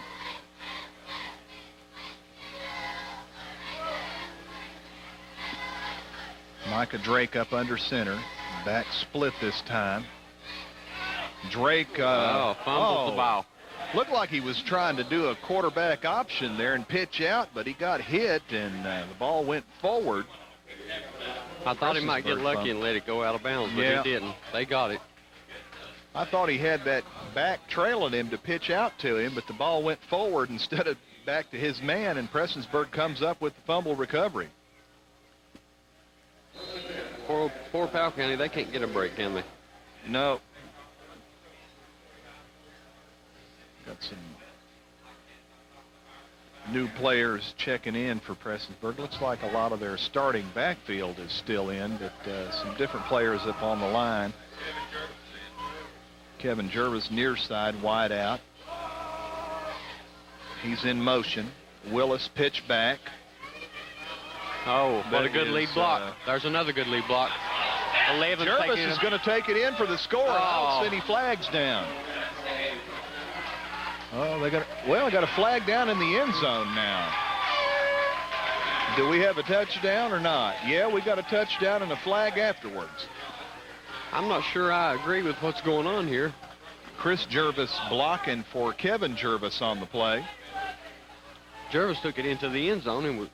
Micah Drake up under center. Back split this time. Drake fumbled the ball. Looked like he was trying to do a quarterback option there and pitch out, but he got hit, and the ball went forward. I thought he might get lucky and let it go out of bounds, but he didn't. They got it. I thought he had that back trailing him to pitch out to him, but the ball went forward instead of back to his man, and Prestonsburg comes up with the fumble recovery. Poor Powell County, they can't get a break, can they? No. Got some new players checking in for Prestonsburg. Looks like a lot of their starting backfield is still in, but some different players up on the line. Kevin Jervis near side, wide out. He's in motion. Willis pitch back. Oh, what a good lead block. There's another good lead block. 11. Jervis is going to take it in for the score. I don't see any flags down. Oh, they got a flag down in the end zone now. Do we have a touchdown or not? Yeah, we got a touchdown and a flag afterwards. I'm not sure I agree with what's going on here. Chris Jervis blocking for Kevin Jervis on the play. Jervis took it into the end zone, and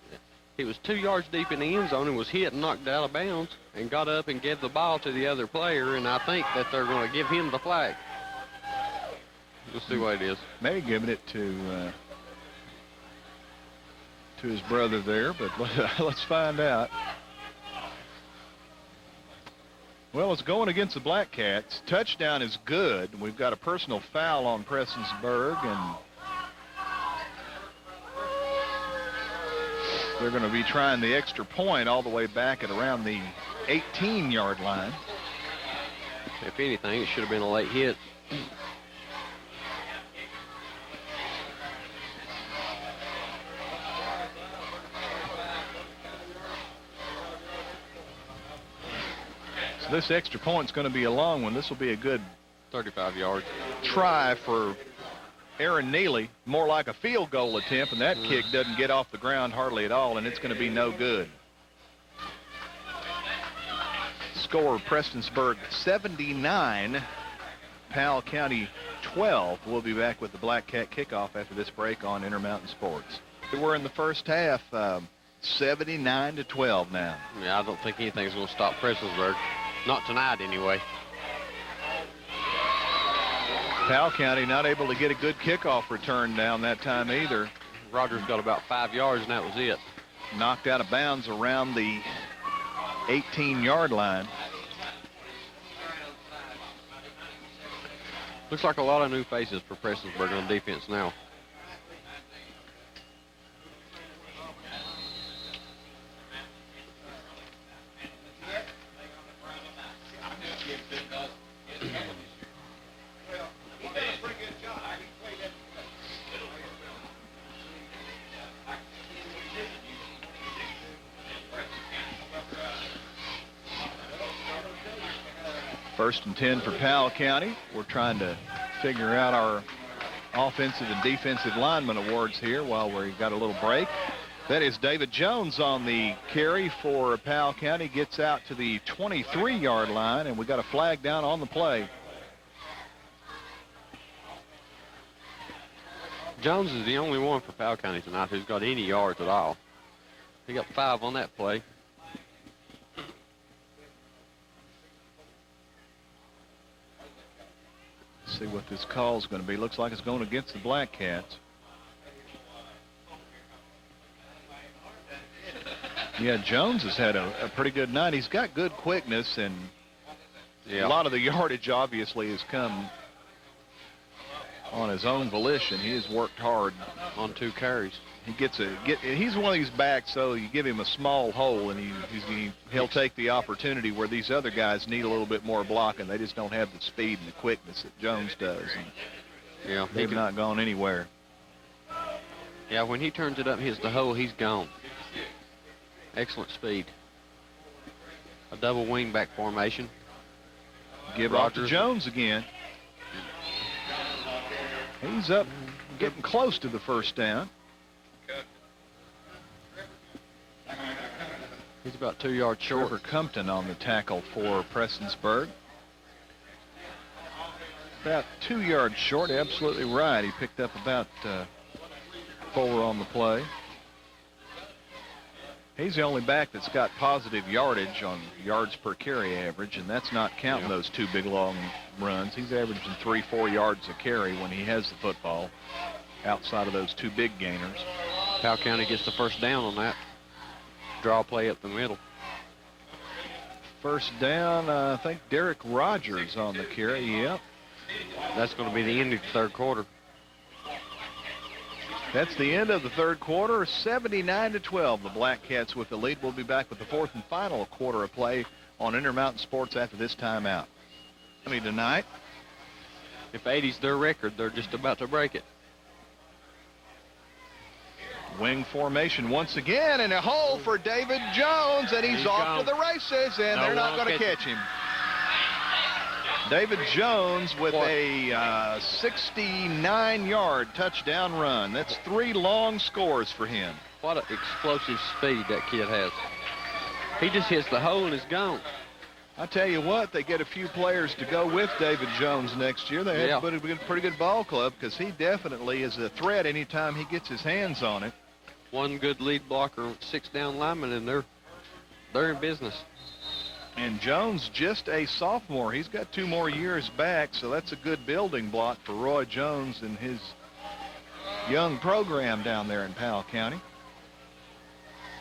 he was 2 yards deep in the end zone and was hit and knocked out of bounds and got up and gave the ball to the other player, and I think that they're going to give him the flag. We'll see what it is. Maybe giving it to his brother there, but let's find out. Well, it's going against the Black Cats. Touchdown is good. We've got a personal foul on Prestonsburg, and They're going to be trying the extra point all the way back at around the 18-yard line. If anything, it should have been a late hit. So this extra point is going to be a long one. This will be a good 35 yards. Try for Aaron Neely, more like a field goal attempt, and that kick doesn't get off the ground hardly at all, and it's going to be no good. Score Prestonsburg 79, Powell County 12. We'll be back with the Black Cat kickoff after this break on Intermountain Sports. We're in the first half, 79-12 now. Yeah, I don't think anything's going to stop Prestonsburg. Not tonight, anyway. Powell County not able to get a good kickoff return down that time either. Rogers got about 5 yards, and that was it. Knocked out of bounds around the 18-yard line. Looks like a lot of new faces for Prestonsburg on defense now. First and 10 for Powell County. We're trying to figure out our offensive and defensive lineman awards here while we've got a little break. That is David Jones on the carry for Powell County. Gets out to the 23-yard line, and we got a flag down on the play. Jones is the only one for Powell County tonight who's got any yards at all. He got 5 on that play. See what this call is going to be. Looks like it's going against the Black Cats. Yeah, Jones has had a pretty good night. He's got good quickness, and a lot of the yardage obviously has come on his own volition. He has worked hard on 2 carries. He's one of these backs, so you give him a small hole, and he'll take the opportunity where these other guys need a little bit more blocking. They just don't have the speed and the quickness that Jones does. And they've not gone anywhere. Yeah, when he turns it up and hits the hole, he's gone. Excellent speed. A double wingback formation. Give off to Jones again. He's up, getting close to the first down. He's about 2 yards short. Trevor Compton on the tackle for Prestonsburg. About 2 yards short, absolutely right. He picked up about 4 on the play. He's the only back that's got positive yardage on yards per carry average, and that's not counting those 2 big long runs. He's averaging 3-4 yards a carry when he has the football outside of those 2 big gainers. Powell County gets the first down on that. Draw play up the middle. First down, I think Derek Rogers on the carry. Yep. That's going to be the end of the third quarter. That's the end of the third quarter, 79-12. The Black Cats with the lead. We'll be back with the fourth and final quarter of play on Intermountain Sports after this timeout. Tonight, if 80's their record, they're just about to break it. Wing formation once again, and a hole for David Jones, and he's off to the races, and they're not going to catch him. David Jones with a 69-yard touchdown run. That's 3 long scores for him. What an explosive speed that kid has. He just hits the hole and is gone. I tell you what, they get a few players to go with David Jones next year. They have to put a pretty good ball club, because he definitely is a threat anytime he gets his hands on it. One good lead blocker, 6 down linemen, and they're in business. And Jones just a sophomore. He's got 2 more years back, so that's a good building block for Roy Jones and his young program down there in Powell County.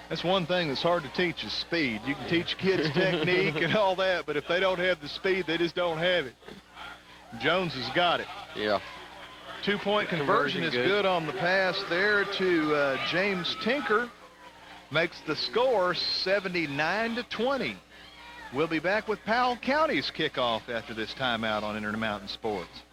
That's one thing that's hard to teach is speed. You can teach kids technique and all that, but if they don't have the speed, they just don't have it. Jones has got it. Yeah. 2-point conversion is good on the pass there to James Tinker. makes the score 79-20. We'll be back with Powell County's kickoff after this timeout on Intermountain Sports.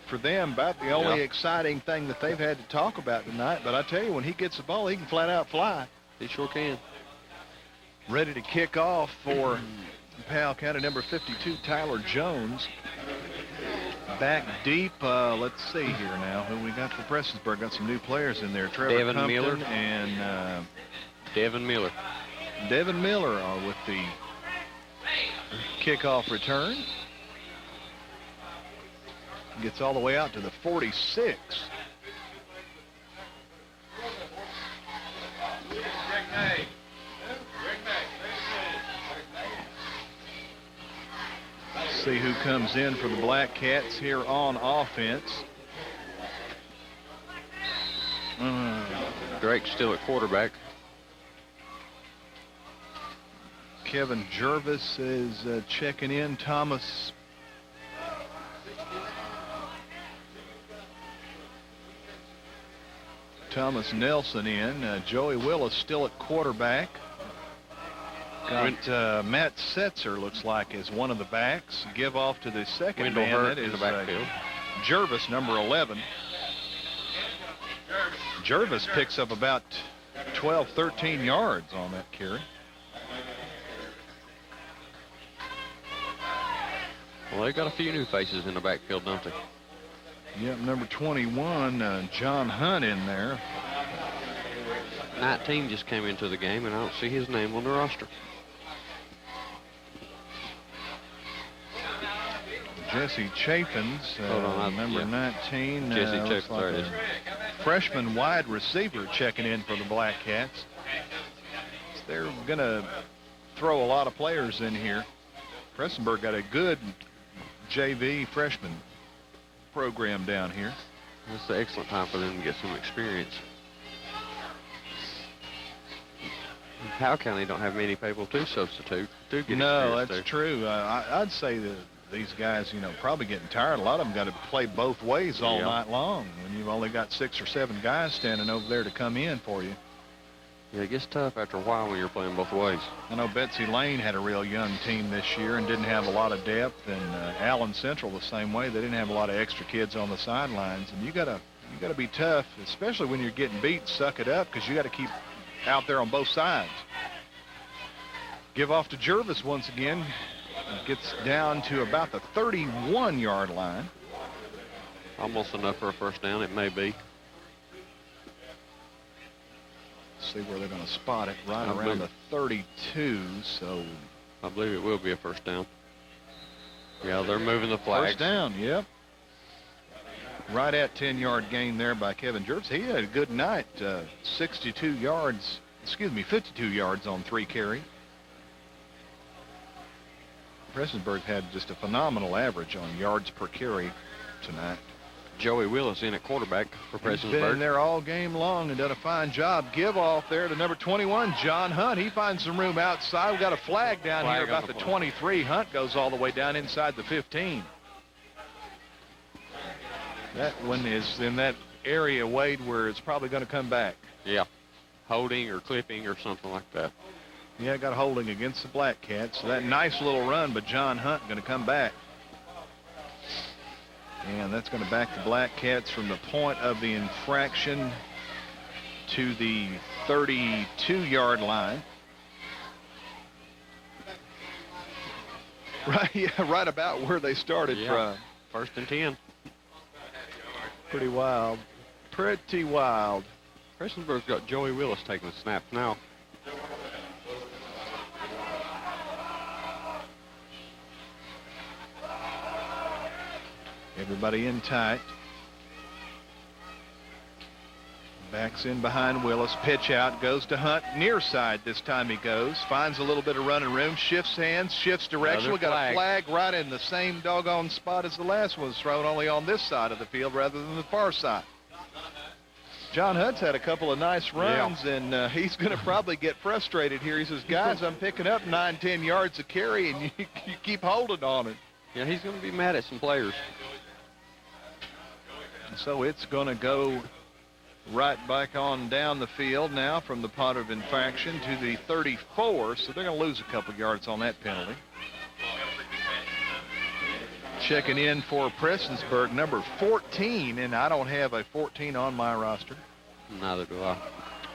For them, about the only exciting thing that they've had to talk about tonight. But I tell you, when he gets the ball, he can flat out fly. He sure can. Ready to kick off for Powell County, number 52, Tyler Jones. Back deep. Let's see here now. Who we got for Prestonsburg? Got some new players in there. Trevor Devin Compton Miller and Devin Miller. Devin Miller are with the kickoff return. Gets all the way out to the 46. See who comes in for the Black Cats here on offense. Drake's still at quarterback. Kevin Jervis is checking in. Thomas Nelson in. Joey Willis still at quarterback. Got Matt Setzer, looks like, is one of the backs. Give off to the second man. That is the backfield. Jervis, number 11. Jervis picks up about 12, 13 yards on that carry. Well, they've got a few new faces in the backfield, don't they? Yep, number 21, John Hunt in there. 19 just came into the game, and I don't see his name on the roster. Jesse Chaffins, number 19. Jesse Chaffins, like there it is. Freshman wide receiver checking in for the Black Cats. They're going to throw a lot of players in here. Prestonsburg got a good JV freshman program down here. It's an excellent time for them to get some experience. Powell County don't have many people to substitute. No, that's true. I'd say that these guys, probably getting tired. A lot of them got to play both ways all night long when you've only got 6 or 7 guys standing over there to come in for you. Yeah, it gets tough after a while when you're playing both ways. I know Betsy Lane had a real young team this year and didn't have a lot of depth, and Allen Central the same way. They didn't have a lot of extra kids on the sidelines, and you gotta be tough, especially when you're getting beat. Suck it up, because you got to keep out there on both sides. Give off to Jervis once again. Gets down to about the 31-yard line. Almost enough for a first down, it may be. See where they're going to spot it, right around the 32, so I believe it will be a first down. Yeah, they're moving the flags. First down, yep. Right at 10-yard gain there by Kevin Jervis. He had a good night, 52 yards on 3 carries. Prestonsburg had just a phenomenal average on yards per carry tonight. Joey Willis in at quarterback for Prestonsburg. He's been in there all game long and done a fine job. Give off there to number 21, John Hunt. He finds some room outside. We've got a flag down here about the 23. Hunt goes all the way down inside the 15. That one is in that area, Wade, where it's probably going to come back. Yeah, holding or clipping or something like that. Yeah, got a holding against the Black Cats. So that nice little run, but John Hunt going to come back. And that's going to back the Black Cats from the point of the infraction to the 32-yard line. Right about where they started from. First and 10. Pretty wild. Prestonsburg's got Joey Willis taking the snap now. Everybody in tight. Backs in behind Willis. Pitch out. Goes to Hunt. Near side this time he goes. Finds a little bit of running room. Shifts hands. Shifts direction. We got a flag right in the same doggone spot as the last one was thrown, only on this side of the field rather than the far side. John Hunt's had a couple of nice runs, and he's going to probably get frustrated here. He says, guys, I'm picking up 9, 10 yards of carry, and you keep holding on it. Yeah, he's going to be mad at some players. So it's going to go right back on down the field now from the pot of infraction to the 34, so they're going to lose a couple yards on that penalty. Checking in for Prestonsburg, number 14, and I don't have a 14 on my roster. Neither do I.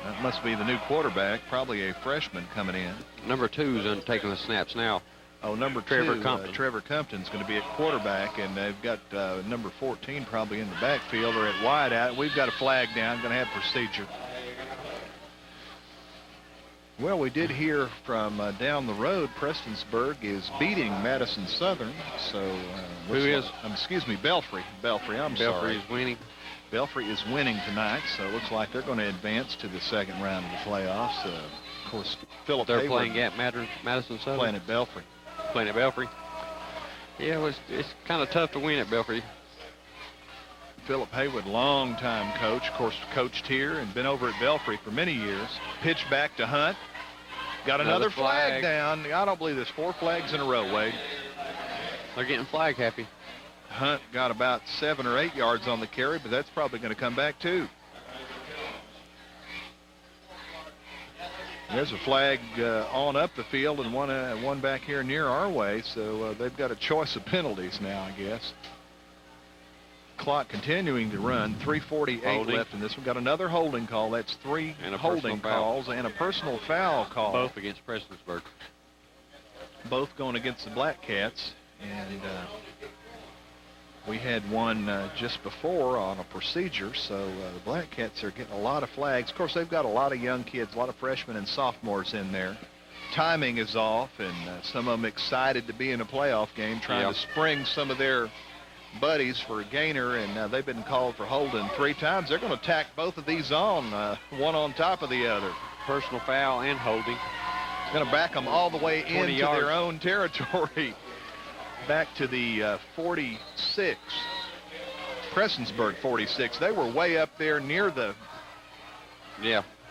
That must be the new quarterback, probably a freshman coming in. Number 2 is taking the snaps now. Oh, number Trevor 2, Compton. Trevor Compton's going to be at quarterback, and they've got number 14 probably in the backfield or at wide out. We've got a flag down, going to have procedure. Well, we did hear from down the road, Prestonsburg is beating Madison Southern. So, who is? Excuse me, Belfry. Belfry Belfry is winning. Belfry is winning tonight, so it looks like they're going to advance to the second round of the playoffs. Of course, Philip They're Hayward playing at Madison Southern. playing at Belfry. Playing at Belfry. Yeah, it's kind of tough to win at Belfry. Philip Haywood, longtime coach, of course, coached here and been over at Belfry for many years. Pitch back to Hunt. Got another flag down. I don't believe there's 4 flags in a row, Wade. They're getting flag happy. Hunt got about 7 or 8 yards on the carry, but that's probably going to come back too. There's a flag on up the field and one back here near our way, so they've got a choice of penalties now, I guess. Clock continuing to run, 3:48 left in this one. Got another holding call. That's 3 holding calls and a personal foul call. Both against Prestonsburg. Both going against the Black Cats, and we had one just before on a procedure, so the Black Cats are getting a lot of flags. Of course, they've got a lot of young kids, a lot of freshmen and sophomores in there. Timing is off, and some of them excited to be in a playoff game, trying to spring some of their buddies for a gainer, and they've been called for holding 3 times. They're going to tack both of these on, one on top of the other. Personal foul and holding. It's going to back them all the way into their own territory. Back to the 46. Prestonsburg 46. They were way up there near the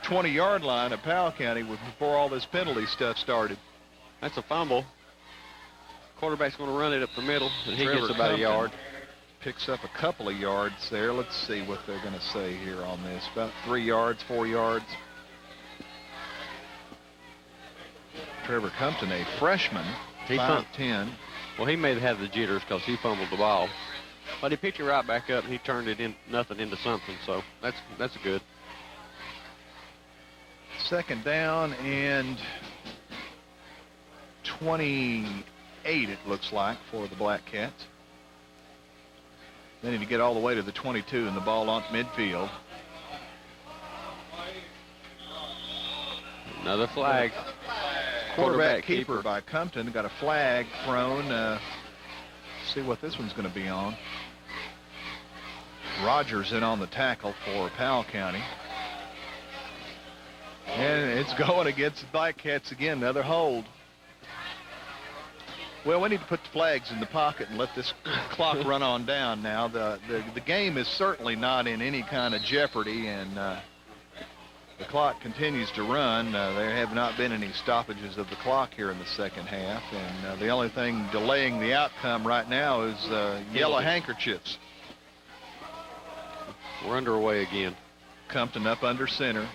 20-yard line of Powell County before all this penalty stuff started. That's a fumble. Quarterback's going to run it up the middle, and he Trevor gets about a yard. Picks up a couple of yards there. Let's see what they're going to say here on this. About 3 yards, 4 yards. Trevor Compton, a freshman, 5'10". Well, he may have had the jitters because he fumbled the ball. But he picked it right back up, and he turned it nothing into something, so that's good. Second down and 28, it looks like, for the Black Cats. They need to get all the way to the 22 and the ball on midfield. Another flag. Quarterback keeper by Compton. Got a flag thrown. See what this one's going to be on. Rogers in on the tackle for Powell County. And it's going against the Black Cats again. Another hold. Well, we need to put the flags in the pocket and let this clock run on down now. The game is certainly not in any kind of jeopardy, and the clock continues to run. There have not been any stoppages of the clock here in the second half, and the only thing delaying the outcome right now is yellow handkerchiefs. We're underway again. Compton up under center.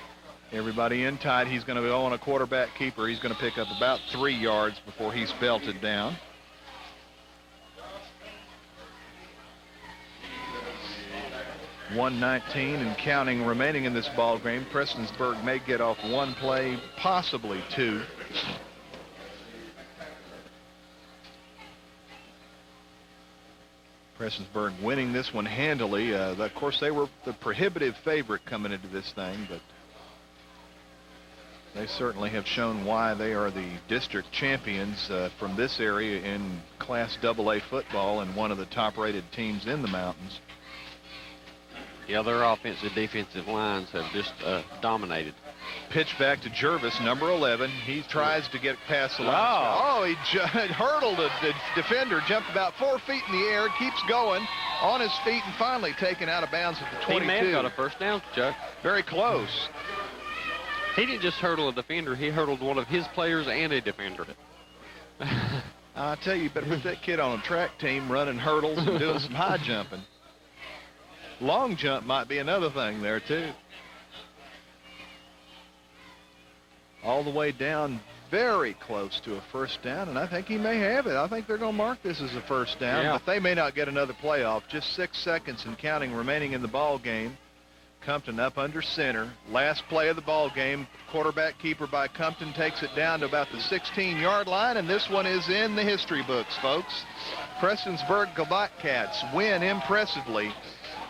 Everybody in tight. He's going to go on a quarterback keeper. He's going to pick up about 3 yards before he's belted down. .119 and counting remaining in this ball game. Prestonsburg may get off one play, possibly 2. Prestonsburg winning this one handily. Of course, they were the prohibitive favorite coming into this thing, but they certainly have shown why they are the district champions from this area in Class AA football and one of the top-rated teams in the mountains. Yeah, their offensive, defensive lines have just dominated. Pitch back to Jervis, number 11. He tries to get past the line. Oh, he hurdled a defender, jumped about 4 feet in the air, keeps going on his feet, and finally taken out of bounds at the 22. He may have got a first down, Chuck. Very close. He didn't just hurdle a defender. He hurdled one of his players and a defender. I tell you, better put that kid on a track team running hurdles and doing some high jumping. Long jump might be another thing there, too. all the way down, very close to a first down, and I think he may have it. I think they're going to mark this as a first down, but they may not get another playoff. Just 6 seconds and counting remaining in the ball game. Compton up under center. Last play of the ball game. Quarterback keeper by Compton takes it down to about the 16-yard line, and this one is in the history books, folks. Prestonsburg Cats win impressively.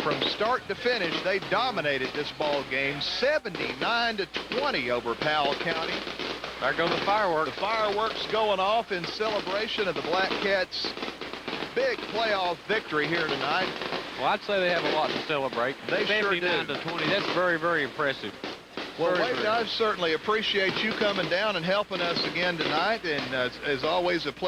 From start to finish, they dominated this ball game 79-20 over Powell County. There go the fireworks. The fireworks going off in celebration of the Black Cats' big playoff victory here tonight. Well, I'd say they have a lot to celebrate. They sure do. 79-20. That's very, very impressive. Well, Wade, I certainly appreciate you coming down and helping us again tonight, and as always, a pleasure.